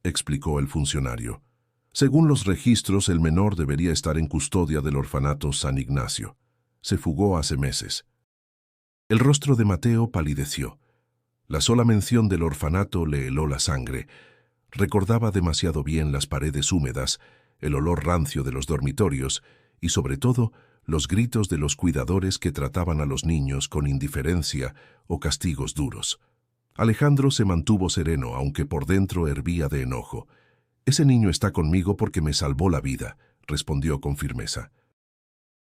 explicó el funcionario. «Según los registros, el menor debería estar en custodia del orfanato San Ignacio. Se fugó hace meses». El rostro de Mateo palideció. La sola mención del orfanato le heló la sangre. Recordaba demasiado bien las paredes húmedas, el olor rancio de los dormitorios y, sobre todo, los gritos de los cuidadores que trataban a los niños con indiferencia o castigos duros. Alejandro se mantuvo sereno, aunque por dentro hervía de enojo. «Ese niño está conmigo porque me salvó la vida», respondió con firmeza.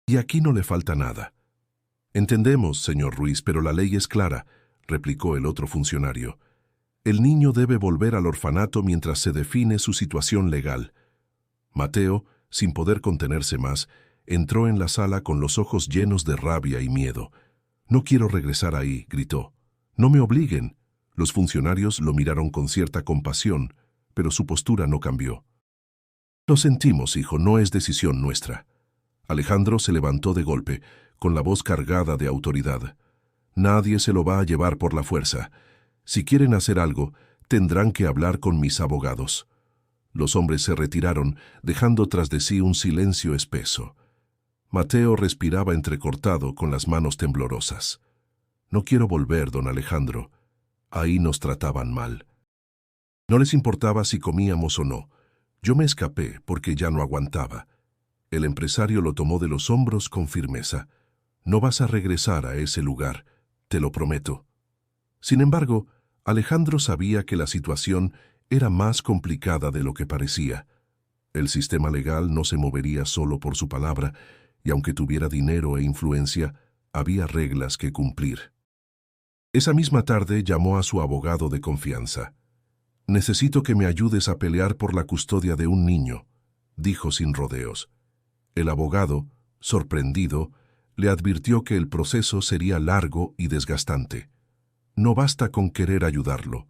«Y aquí no le falta nada». «Entendemos, señor Ruiz, pero la ley es clara», replicó el otro funcionario. «El niño debe volver al orfanato mientras se define su situación legal». Mateo, sin poder contenerse más, entró en la sala con los ojos llenos de rabia y miedo. «No quiero regresar ahí», gritó. «No me obliguen». Los funcionarios lo miraron con cierta compasión, pero su postura no cambió. «Lo sentimos, hijo, no es decisión nuestra». Alejandro se levantó de golpe, con la voz cargada de autoridad. «Nadie se lo va a llevar por la fuerza. Si quieren hacer algo, tendrán que hablar con mis abogados». Los hombres se retiraron, dejando tras de sí un silencio espeso. Mateo respiraba entrecortado, con las manos temblorosas. «No quiero volver, don Alejandro. Ahí nos trataban mal. No les importaba si comíamos o no. Yo me escapé porque ya no aguantaba». El empresario lo tomó de los hombros con firmeza. «No vas a regresar a ese lugar, te lo prometo». Sin embargo, Alejandro sabía que la situación era más complicada de lo que parecía. El sistema legal no se movería solo por su palabra, y aunque tuviera dinero e influencia, había reglas que cumplir. Esa misma tarde llamó a su abogado de confianza. «Necesito que me ayudes a pelear por la custodia de un niño», dijo sin rodeos. El abogado, sorprendido, le advirtió que el proceso sería largo y desgastante. «No basta con querer ayudarlo.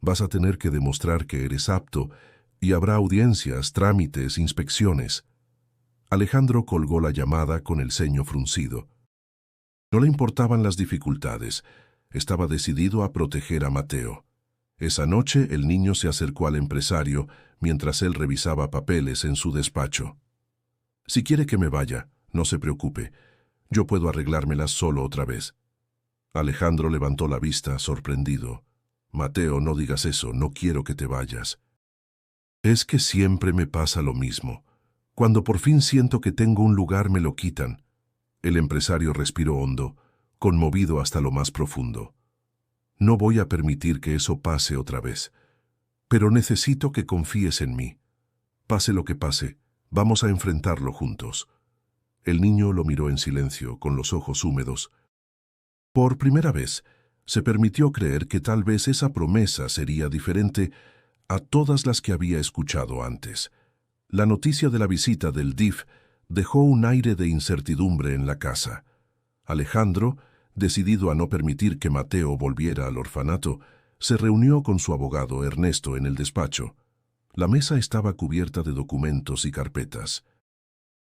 Vas a tener que demostrar que eres apto y habrá audiencias, trámites, inspecciones». Alejandro colgó la llamada con el ceño fruncido. No le importaban las dificultades. Estaba decidido a proteger a Mateo. Esa noche el niño se acercó al empresario mientras él revisaba papeles en su despacho. «Si quiere que me vaya, no se preocupe. Yo puedo arreglármelas solo otra vez». Alejandro levantó la vista, sorprendido. «Mateo, no digas eso, no quiero que te vayas». «Es que siempre me pasa lo mismo. Cuando por fin siento que tengo un lugar me lo quitan». El empresario respiró hondo, conmovido hasta lo más profundo. «No voy a permitir que eso pase otra vez. Pero necesito que confíes en mí. Pase lo que pase, vamos a enfrentarlo juntos». El niño lo miró en silencio, con los ojos húmedos. Por primera vez, se permitió creer que tal vez esa promesa sería diferente a todas las que había escuchado antes. La noticia de la visita del DIF dejó un aire de incertidumbre en la casa. Alejandro, decidido a no permitir que Mateo volviera al orfanato, se reunió con su abogado Ernesto en el despacho. La mesa estaba cubierta de documentos y carpetas.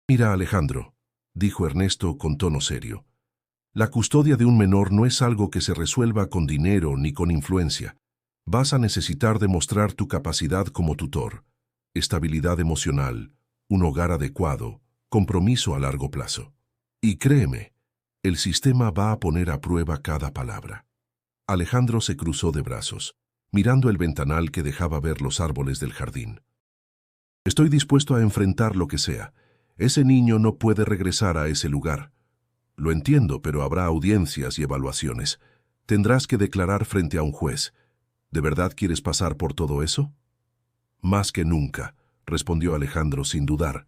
«Mira, Alejandro», dijo Ernesto con tono serio, «la custodia de un menor no es algo que se resuelva con dinero ni con influencia. Vas a necesitar demostrar tu capacidad como tutor, estabilidad emocional, un hogar adecuado, compromiso a largo plazo. Y créeme, el sistema va a poner a prueba cada palabra». Alejandro se cruzó de brazos, mirando el ventanal que dejaba ver los árboles del jardín. «Estoy dispuesto a enfrentar lo que sea. Ese niño no puede regresar a ese lugar. Lo entiendo, pero habrá audiencias y evaluaciones. Tendrás que declarar frente a un juez. ¿De verdad quieres pasar por todo eso?» «Más que nunca», respondió Alejandro sin dudar.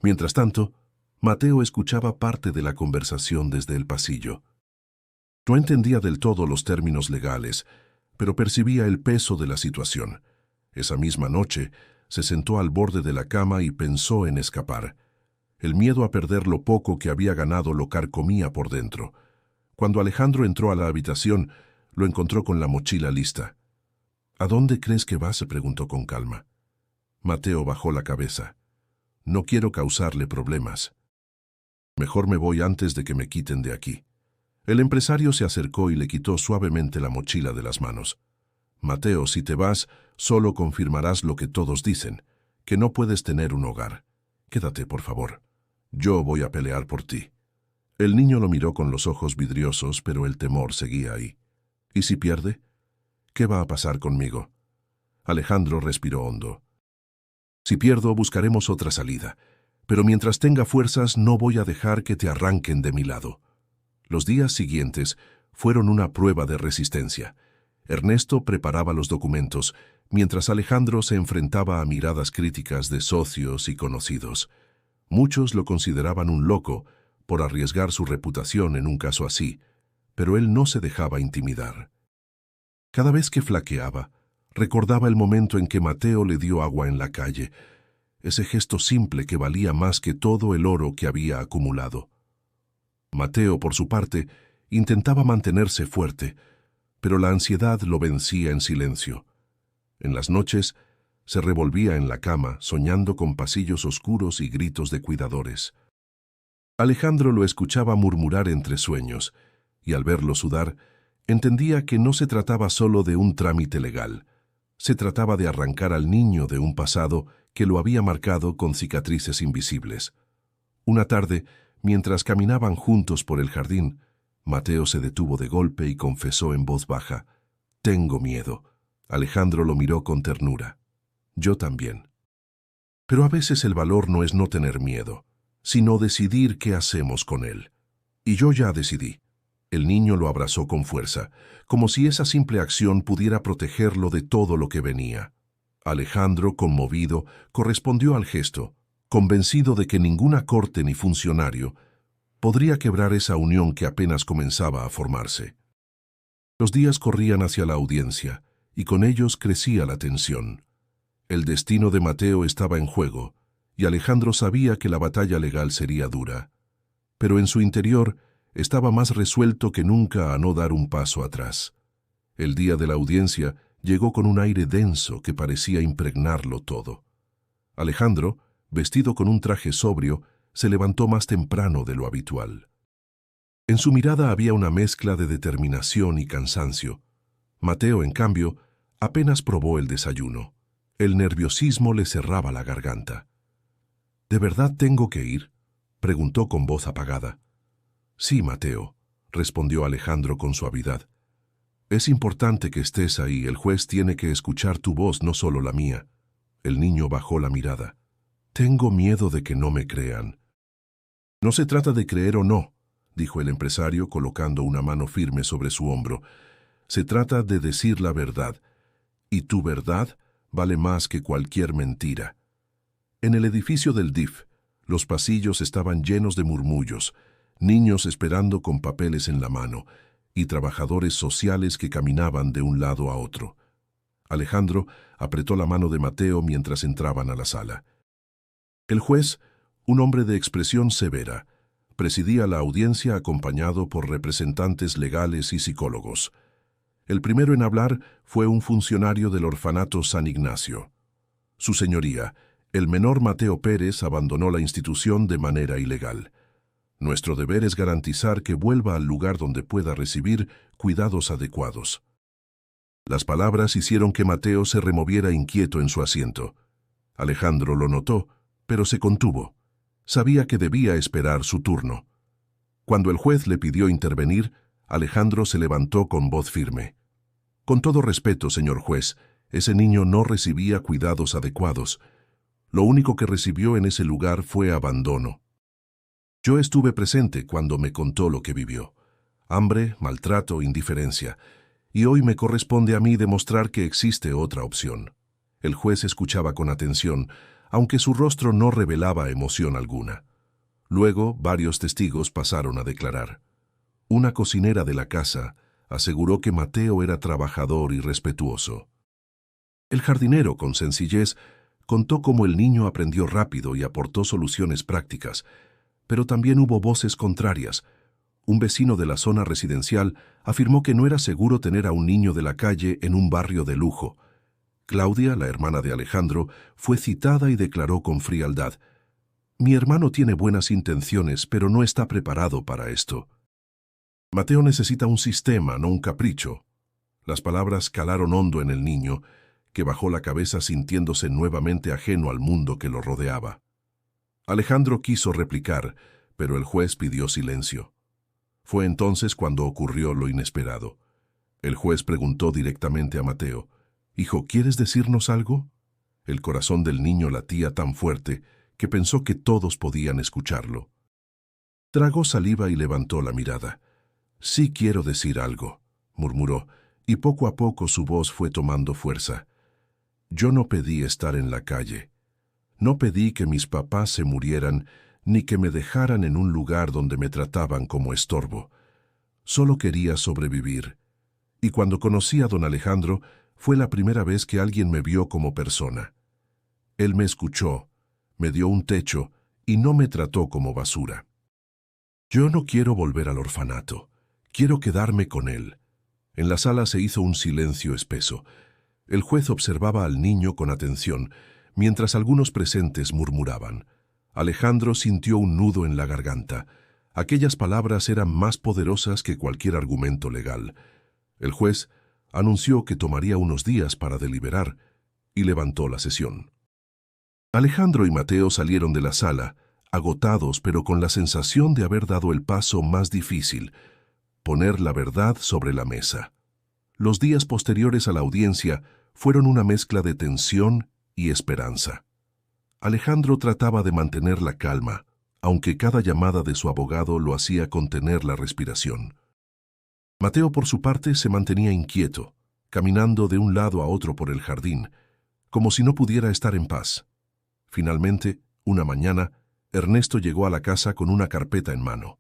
Mientras tanto, Mateo escuchaba parte de la conversación desde el pasillo. No entendía del todo los términos legales, pero percibía el peso de la situación. Esa misma noche, se sentó al borde de la cama y pensó en escapar. El miedo a perder lo poco que había ganado lo carcomía por dentro. Cuando Alejandro entró a la habitación, lo encontró con la mochila lista. «¿A dónde crees que vas?», se preguntó con calma. Mateo bajó la cabeza. «No quiero causarle problemas. Mejor me voy antes de que me quiten de aquí». El empresario se acercó y le quitó suavemente la mochila de las manos. «Mateo, si te vas, solo confirmarás lo que todos dicen, que no puedes tener un hogar. Quédate, por favor. Yo voy a pelear por ti». El niño lo miró con los ojos vidriosos, pero el temor seguía ahí. «¿Y si pierde? ¿Qué va a pasar conmigo?». Alejandro respiró hondo. Si pierdo, buscaremos otra salida. Pero mientras tenga fuerzas, no voy a dejar que te arranquen de mi lado. Los días siguientes fueron una prueba de resistencia. Ernesto preparaba los documentos, mientras Alejandro se enfrentaba a miradas críticas de socios y conocidos. Muchos lo consideraban un loco por arriesgar su reputación en un caso así, pero él no se dejaba intimidar. Cada vez que flaqueaba, recordaba el momento en que Mateo le dio agua en la calle, ese gesto simple que valía más que todo el oro que había acumulado. Mateo, por su parte, intentaba mantenerse fuerte, pero la ansiedad lo vencía en silencio. En las noches, se revolvía en la cama, soñando con pasillos oscuros y gritos de cuidadores. Alejandro lo escuchaba murmurar entre sueños, y al verlo sudar, entendía que no se trataba solo de un trámite legal. Se trataba de arrancar al niño de un pasado que lo había marcado con cicatrices invisibles. Una tarde, mientras caminaban juntos por el jardín, Mateo se detuvo de golpe y confesó en voz baja: «Tengo miedo». Alejandro lo miró con ternura. «Yo también». Pero a veces el valor no es no tener miedo, sino decidir qué hacemos con él. Y yo ya decidí. El niño lo abrazó con fuerza, como si esa simple acción pudiera protegerlo de todo lo que venía. Alejandro, conmovido, correspondió al gesto, convencido de que ninguna corte ni funcionario podría quebrar esa unión que apenas comenzaba a formarse. Los días corrían hacia la audiencia, y con ellos crecía la tensión. El destino de Mateo estaba en juego, y Alejandro sabía que la batalla legal sería dura. Pero en su interior estaba más resuelto que nunca a no dar un paso atrás. El día de la audiencia llegó con un aire denso que parecía impregnarlo todo. Alejandro, vestido con un traje sobrio, se levantó más temprano de lo habitual. En su mirada había una mezcla de determinación y cansancio. Mateo, en cambio, apenas probó el desayuno. El nerviosismo le cerraba la garganta. «¿De verdad tengo que ir?», preguntó con voz apagada. «Sí, Mateo», respondió Alejandro con suavidad. «Es importante que estés ahí, el juez tiene que escuchar tu voz, no solo la mía». El niño bajó la mirada. «Tengo miedo de que no me crean». «No se trata de creer o no», dijo el empresario colocando una mano firme sobre su hombro. «Se trata de decir la verdad, y tu verdad vale más que cualquier mentira». En el edificio del DIF, los pasillos estaban llenos de murmullos, niños esperando con papeles en la mano, y trabajadores sociales que caminaban de un lado a otro. Alejandro apretó la mano de Mateo mientras entraban a la sala. El juez, un hombre de expresión severa, presidía la audiencia acompañado por representantes legales y psicólogos. El primero en hablar fue un funcionario del orfanato San Ignacio. Su señoría, el menor Mateo Pérez, abandonó la institución de manera ilegal. Nuestro deber es garantizar que vuelva al lugar donde pueda recibir cuidados adecuados. Las palabras hicieron que Mateo se removiera inquieto en su asiento. Alejandro lo notó, pero se contuvo. Sabía que debía esperar su turno. Cuando el juez le pidió intervenir, Alejandro se levantó con voz firme. «Con todo respeto, señor juez, ese niño no recibía cuidados adecuados. Lo único que recibió en ese lugar fue abandono. Yo estuve presente cuando me contó lo que vivió. Hambre, maltrato, indiferencia. Y hoy me corresponde a mí demostrar que existe otra opción». El juez escuchaba con atención, aunque su rostro no revelaba emoción alguna. Luego, varios testigos pasaron a declarar. Una cocinera de la casa aseguró que Mateo era trabajador y respetuoso. El jardinero, con sencillez, contó cómo el niño aprendió rápido y aportó soluciones prácticas, pero también hubo voces contrarias. Un vecino de la zona residencial afirmó que no era seguro tener a un niño de la calle en un barrio de lujo. Claudia, la hermana de Alejandro, fue citada y declaró con frialdad: «Mi hermano tiene buenas intenciones, pero no está preparado para esto. Mateo necesita un sistema, no un capricho». Las palabras calaron hondo en el niño, que bajó la cabeza sintiéndose nuevamente ajeno al mundo que lo rodeaba. Alejandro quiso replicar, pero el juez pidió silencio. Fue entonces cuando ocurrió lo inesperado. El juez preguntó directamente a Mateo: «Hijo, ¿quieres decirnos algo?». El corazón del niño latía tan fuerte que pensó que todos podían escucharlo. Tragó saliva y levantó la mirada. «Sí quiero decir algo», murmuró, y poco a poco su voz fue tomando fuerza. «Yo no pedí estar en la calle. No pedí que mis papás se murieran, ni que me dejaran en un lugar donde me trataban como estorbo. Solo quería sobrevivir. Y cuando conocí a don Alejandro, fue la primera vez que alguien me vio como persona. Él me escuchó, me dio un techo y no me trató como basura. Yo no quiero volver al orfanato. Quiero quedarme con él». En la sala se hizo un silencio espeso. El juez observaba al niño con atención, mientras algunos presentes murmuraban. Alejandro sintió un nudo en la garganta. Aquellas palabras eran más poderosas que cualquier argumento legal. El juez anunció que tomaría unos días para deliberar y levantó la sesión. Alejandro y Mateo salieron de la sala, agotados pero con la sensación de haber dado el paso más difícil: poner la verdad sobre la mesa. Los días posteriores a la audiencia fueron una mezcla de tensión y esperanza. Alejandro trataba de mantener la calma, aunque cada llamada de su abogado lo hacía contener la respiración. Mateo, por su parte, se mantenía inquieto, caminando de un lado a otro por el jardín, como si no pudiera estar en paz. Finalmente, una mañana, Ernesto llegó a la casa con una carpeta en mano.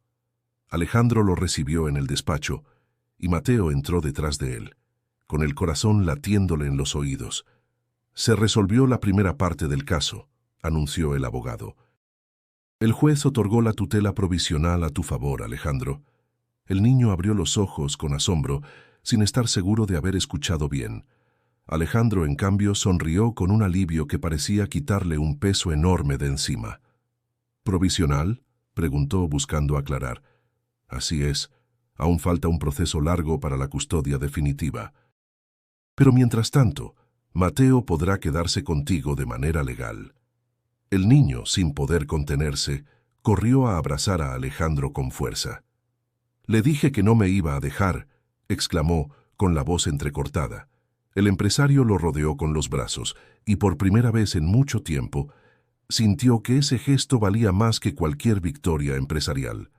Alejandro lo recibió en el despacho y Mateo entró detrás de él, con el corazón latiéndole en los oídos. «Se resolvió la primera parte del caso», anunció el abogado. «El juez otorgó la tutela provisional a tu favor, Alejandro». El niño abrió los ojos con asombro, sin estar seguro de haber escuchado bien. Alejandro, en cambio, sonrió con un alivio que parecía quitarle un peso enorme de encima. «¿Provisional?», preguntó, buscando aclarar. «Así es. Aún falta un proceso largo para la custodia definitiva. Pero mientras tanto, Mateo podrá quedarse contigo de manera legal». El niño, sin poder contenerse, corrió a abrazar a Alejandro con fuerza. «Le dije que no me iba a dejar», exclamó, con la voz entrecortada. El empresario lo rodeó con los brazos y por primera vez en mucho tiempo sintió que ese gesto valía más que cualquier victoria empresarial.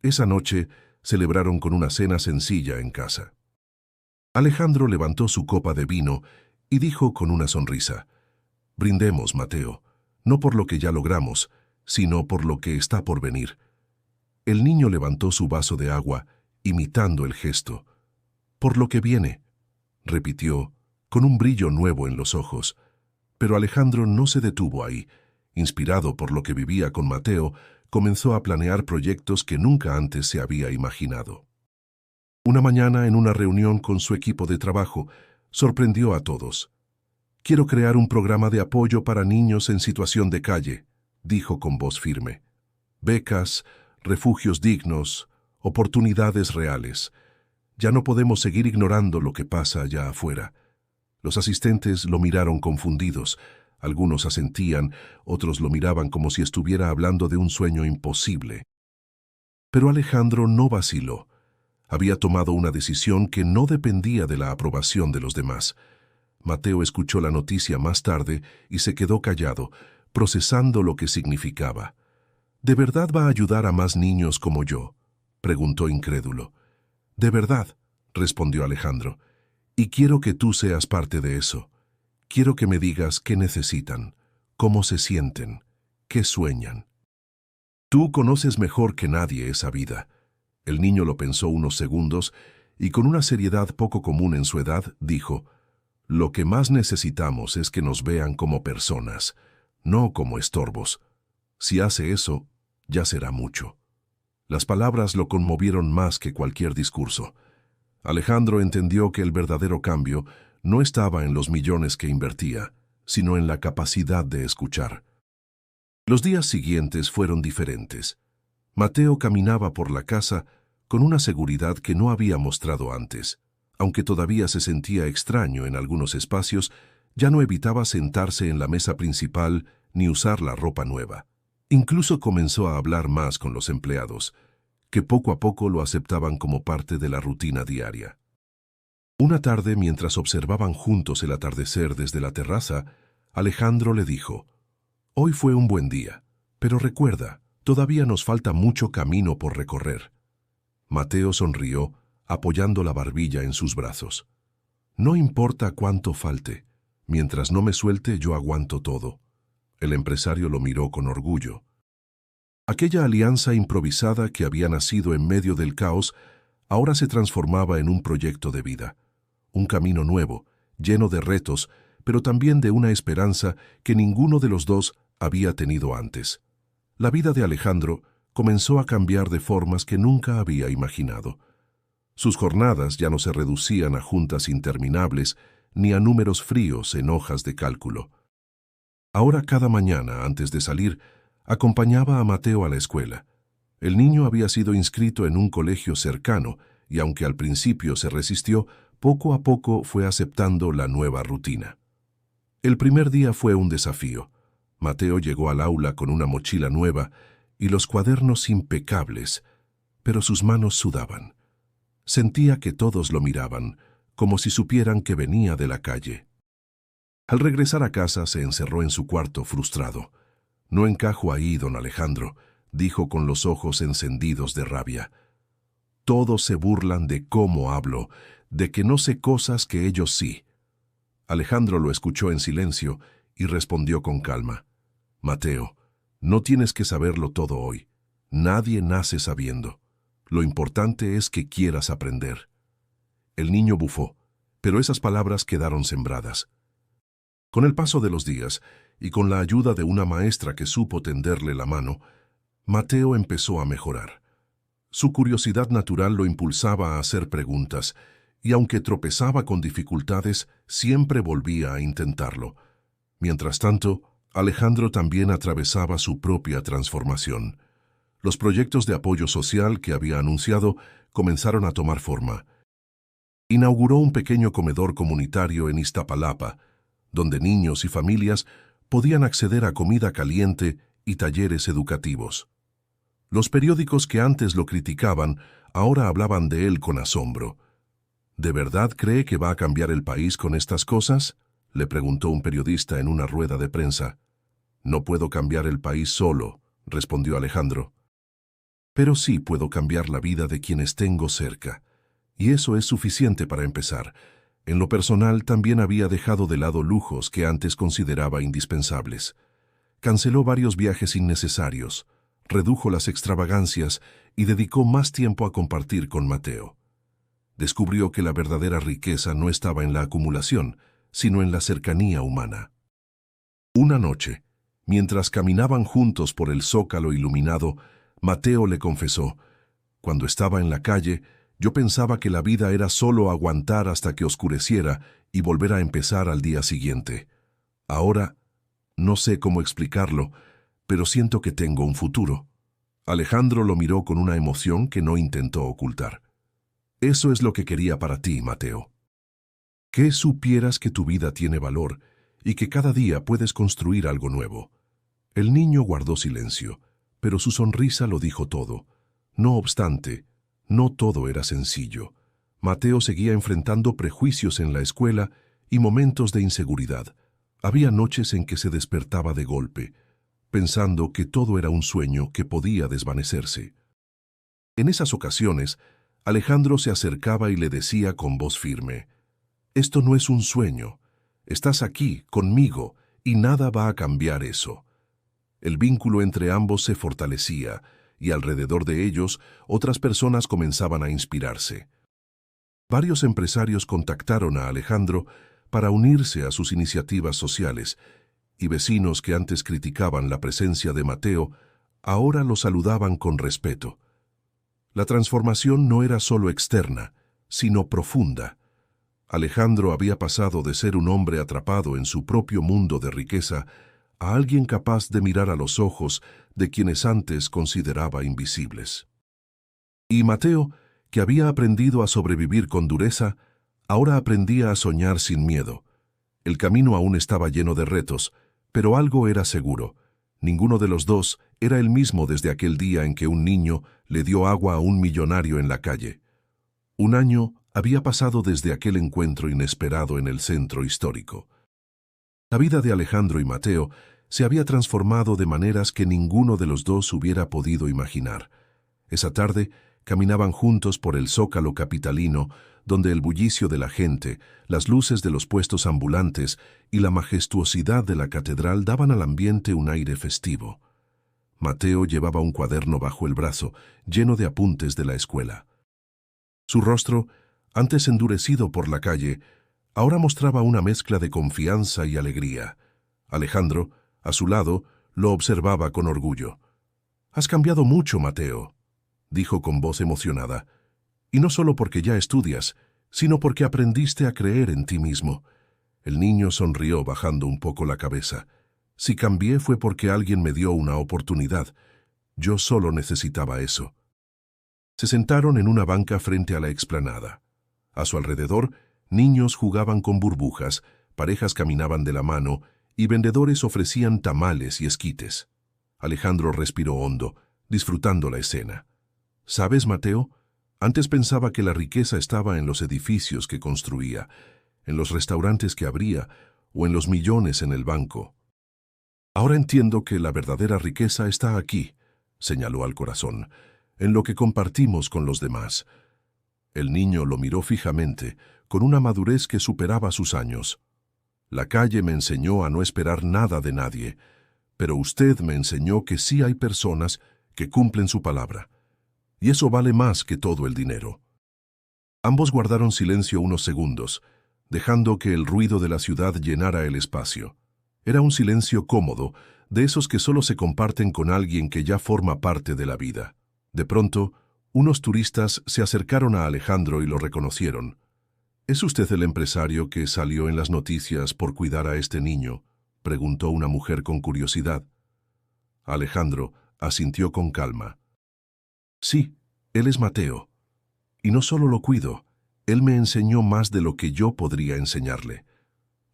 Esa noche celebraron con una cena sencilla en casa. Alejandro levantó su copa de vino y dijo con una sonrisa: «Brindemos, Mateo, no por lo que ya logramos, sino por lo que está por venir». El niño levantó su vaso de agua, imitando el gesto. «Por lo que viene», repitió, con un brillo nuevo en los ojos. Pero Alejandro no se detuvo ahí. Inspirado por lo que vivía con Mateo, comenzó a planear proyectos que nunca antes se había imaginado. Una mañana, en una reunión con su equipo de trabajo, sorprendió a todos. «Quiero crear un programa de apoyo para niños en situación de calle», dijo con voz firme. «Becas, refugios dignos, oportunidades reales. Ya no podemos seguir ignorando lo que pasa allá afuera». Los asistentes lo miraron confundidos. Algunos asentían, otros lo miraban como si estuviera hablando de un sueño imposible. Pero Alejandro no vaciló. Había tomado una decisión que no dependía de la aprobación de los demás. Mateo escuchó la noticia más tarde y se quedó callado, procesando lo que significaba. «¿De verdad va a ayudar a más niños como yo?», preguntó incrédulo. «De verdad», respondió Alejandro. «Y quiero que tú seas parte de eso. Quiero que me digas qué necesitan, cómo se sienten, qué sueñan. Tú conoces mejor que nadie esa vida». El niño lo pensó unos segundos y con una seriedad poco común en su edad dijo: «Lo que más necesitamos es que nos vean como personas, no como estorbos. Si hace eso, ya será mucho». Las palabras lo conmovieron más que cualquier discurso. Alejandro entendió que el verdadero cambio no estaba en los millones que invertía, sino en la capacidad de escuchar. Los días siguientes fueron diferentes. Mateo caminaba por la casa con una seguridad que no había mostrado antes. Aunque todavía se sentía extraño en algunos espacios, ya no evitaba sentarse en la mesa principal ni usar la ropa nueva. Incluso comenzó a hablar más con los empleados, que poco a poco lo aceptaban como parte de la rutina diaria. Una tarde, mientras observaban juntos el atardecer desde la terraza, Alejandro le dijo: «Hoy fue un buen día, pero recuerda, todavía nos falta mucho camino por recorrer». Mateo sonrió, apoyando la barbilla en sus brazos. «No importa cuánto falte. Mientras no me suelte, yo aguanto todo». El empresario lo miró con orgullo. Aquella alianza improvisada que había nacido en medio del caos ahora se transformaba en un proyecto de vida. Un camino nuevo, lleno de retos, pero también de una esperanza que ninguno de los dos había tenido antes. La vida de Alejandro comenzó a cambiar de formas que nunca había imaginado. Sus jornadas ya no se reducían a juntas interminables ni a números fríos en hojas de cálculo. Ahora, cada mañana, antes de salir, acompañaba a Mateo a la escuela. El niño había sido inscrito en un colegio cercano y, aunque al principio se resistió, poco a poco fue aceptando la nueva rutina. El primer día fue un desafío. Mateo llegó al aula con una mochila nueva y los cuadernos impecables, pero sus manos sudaban. Sentía que todos lo miraban, como si supieran que venía de la calle. Al regresar a casa se encerró en su cuarto frustrado. «No encajo ahí, don Alejandro», dijo con los ojos encendidos de rabia. «Todos se burlan de cómo hablo, de que no sé cosas que ellos sí». Alejandro lo escuchó en silencio y respondió con calma: «Mateo, no tienes que saberlo todo hoy. Nadie nace sabiendo. Lo importante es que quieras aprender». El niño bufó, pero esas palabras quedaron sembradas. Con el paso de los días, y con la ayuda de una maestra que supo tenderle la mano, Mateo empezó a mejorar. Su curiosidad natural lo impulsaba a hacer preguntas, y aunque tropezaba con dificultades, siempre volvía a intentarlo. Mientras tanto, Alejandro también atravesaba su propia transformación. Los proyectos de apoyo social que había anunciado comenzaron a tomar forma. Inauguró un pequeño comedor comunitario en Iztapalapa, donde niños y familias podían acceder a comida caliente y talleres educativos. Los periódicos que antes lo criticaban ahora hablaban de él con asombro. ¿De verdad cree que va a cambiar el país con estas cosas?, le preguntó un periodista en una rueda de prensa. «No puedo cambiar el país solo», respondió Alejandro. «Pero sí puedo cambiar la vida de quienes tengo cerca. Y eso es suficiente para empezar». En lo personal, también había dejado de lado lujos que antes consideraba indispensables. Canceló varios viajes innecesarios, redujo las extravagancias y dedicó más tiempo a compartir con Mateo. Descubrió que la verdadera riqueza no estaba en la acumulación, sino en la cercanía humana. Una noche, mientras caminaban juntos por el zócalo iluminado, Mateo le confesó: «Cuando estaba en la calle, yo pensaba que la vida era solo aguantar hasta que oscureciera y volver a empezar al día siguiente. Ahora, no sé cómo explicarlo, pero siento que tengo un futuro». Alejandro lo miró con una emoción que no intentó ocultar. «Eso es lo que quería para ti, Mateo. Que supieras que tu vida tiene valor y que cada día puedes construir algo nuevo». El niño guardó silencio, pero su sonrisa lo dijo todo. No obstante, no todo era sencillo. Mateo seguía enfrentando prejuicios en la escuela y momentos de inseguridad. Había noches en que se despertaba de golpe, pensando que todo era un sueño que podía desvanecerse. En esas ocasiones, Alejandro se acercaba y le decía con voz firme: «Esto no es un sueño. Estás aquí, conmigo, y nada va a cambiar eso». El vínculo entre ambos se fortalecía, y alrededor de ellos otras personas comenzaban a inspirarse. Varios empresarios contactaron a Alejandro para unirse a sus iniciativas sociales, y vecinos que antes criticaban la presencia de Mateo ahora lo saludaban con respeto. La transformación no era solo externa, sino profunda. Alejandro había pasado de ser un hombre atrapado en su propio mundo de riqueza a alguien capaz de mirar a los ojos de quienes antes consideraba invisibles. Y Mateo, que había aprendido a sobrevivir con dureza, ahora aprendía a soñar sin miedo. El camino aún estaba lleno de retos, pero algo era seguro: ninguno de los dos era el mismo desde aquel día en que un niño le dio agua a un millonario en la calle. Un año había pasado desde aquel encuentro inesperado en el centro histórico. La vida de Alejandro y Mateo se había transformado de maneras que ninguno de los dos hubiera podido imaginar. Esa tarde caminaban juntos por el zócalo capitalino, donde el bullicio de la gente, las luces de los puestos ambulantes y la majestuosidad de la catedral daban al ambiente un aire festivo. Mateo llevaba un cuaderno bajo el brazo, lleno de apuntes de la escuela. Su rostro, antes endurecido por la calle, ahora mostraba una mezcla de confianza y alegría. Alejandro, a su lado, lo observaba con orgullo. «Has cambiado mucho, Mateo», dijo con voz emocionada. «Y no solo porque ya estudias, sino porque aprendiste a creer en ti mismo». El niño sonrió bajando un poco la cabeza. «Si cambié fue porque alguien me dio una oportunidad. Yo solo necesitaba eso». Se sentaron en una banca frente a la explanada. A su alrededor, niños jugaban con burbujas, parejas caminaban de la mano y vendedores ofrecían tamales y esquites. Alejandro respiró hondo, disfrutando la escena. «¿Sabes, Mateo? Antes pensaba que la riqueza estaba en los edificios que construía, en los restaurantes que abría o en los millones en el banco. Ahora entiendo que la verdadera riqueza está aquí», señaló al corazón, «en lo que compartimos con los demás». El niño lo miró fijamente, con una madurez que superaba sus años. «La calle me enseñó a no esperar nada de nadie, pero usted me enseñó que sí hay personas que cumplen su palabra. Y eso vale más que todo el dinero». Ambos guardaron silencio unos segundos, dejando que el ruido de la ciudad llenara el espacio. Era un silencio cómodo, de esos que solo se comparten con alguien que ya forma parte de la vida. De pronto, unos turistas se acercaron a Alejandro y lo reconocieron. «¿Es usted el empresario que salió en las noticias por cuidar a este niño?», preguntó una mujer con curiosidad. Alejandro asintió con calma. «Sí, él es Mateo. Y no solo lo cuido, él me enseñó más de lo que yo podría enseñarle».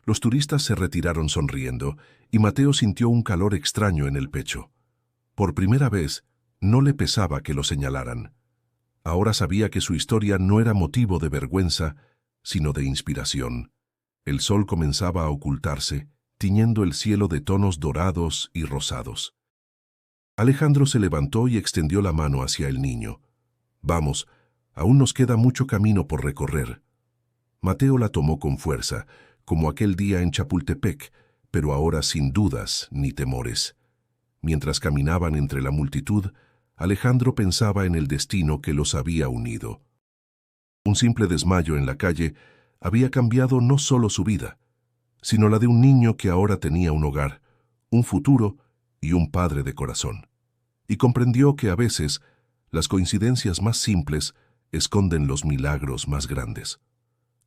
Los turistas se retiraron sonriendo y Mateo sintió un calor extraño en el pecho. Por primera vez, no le pesaba que lo señalaran. Ahora sabía que su historia no era motivo de vergüenza, sino de inspiración. El sol comenzaba a ocultarse, tiñendo el cielo de tonos dorados y rosados. Alejandro se levantó y extendió la mano hacia el niño. «Vamos, aún nos queda mucho camino por recorrer». Mateo la tomó con fuerza, como aquel día en Chapultepec, pero ahora sin dudas ni temores. Mientras caminaban entre la multitud, Alejandro pensaba en el destino que los había unido. Un simple desmayo en la calle había cambiado no solo su vida, sino la de un niño que ahora tenía un hogar, un futuro y un padre de corazón. Y comprendió que a veces las coincidencias más simples esconden los milagros más grandes.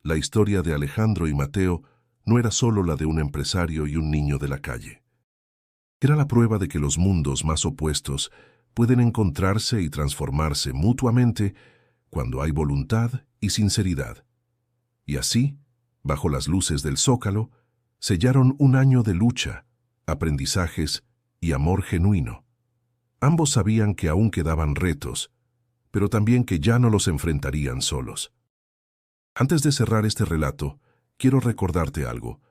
La historia de Alejandro y Mateo no era solo la de un empresario y un niño de la calle. Era la prueba de que los mundos más opuestos pueden encontrarse y transformarse mutuamente cuando hay voluntad y sinceridad. Y así, bajo las luces del Zócalo, sellaron un año de lucha, aprendizajes y amor genuino. Ambos sabían que aún quedaban retos, pero también que ya no los enfrentarían solos. Antes de cerrar este relato, quiero recordarte algo.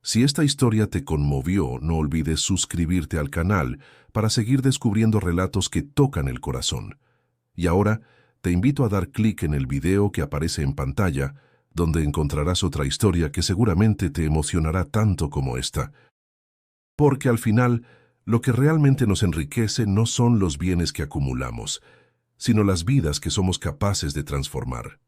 Si esta historia te conmovió, no olvides suscribirte al canal para seguir descubriendo relatos que tocan el corazón. Y ahora, te invito a dar clic en el video que aparece en pantalla, donde encontrarás otra historia que seguramente te emocionará tanto como esta. Porque al final, lo que realmente nos enriquece no son los bienes que acumulamos, sino las vidas que somos capaces de transformar.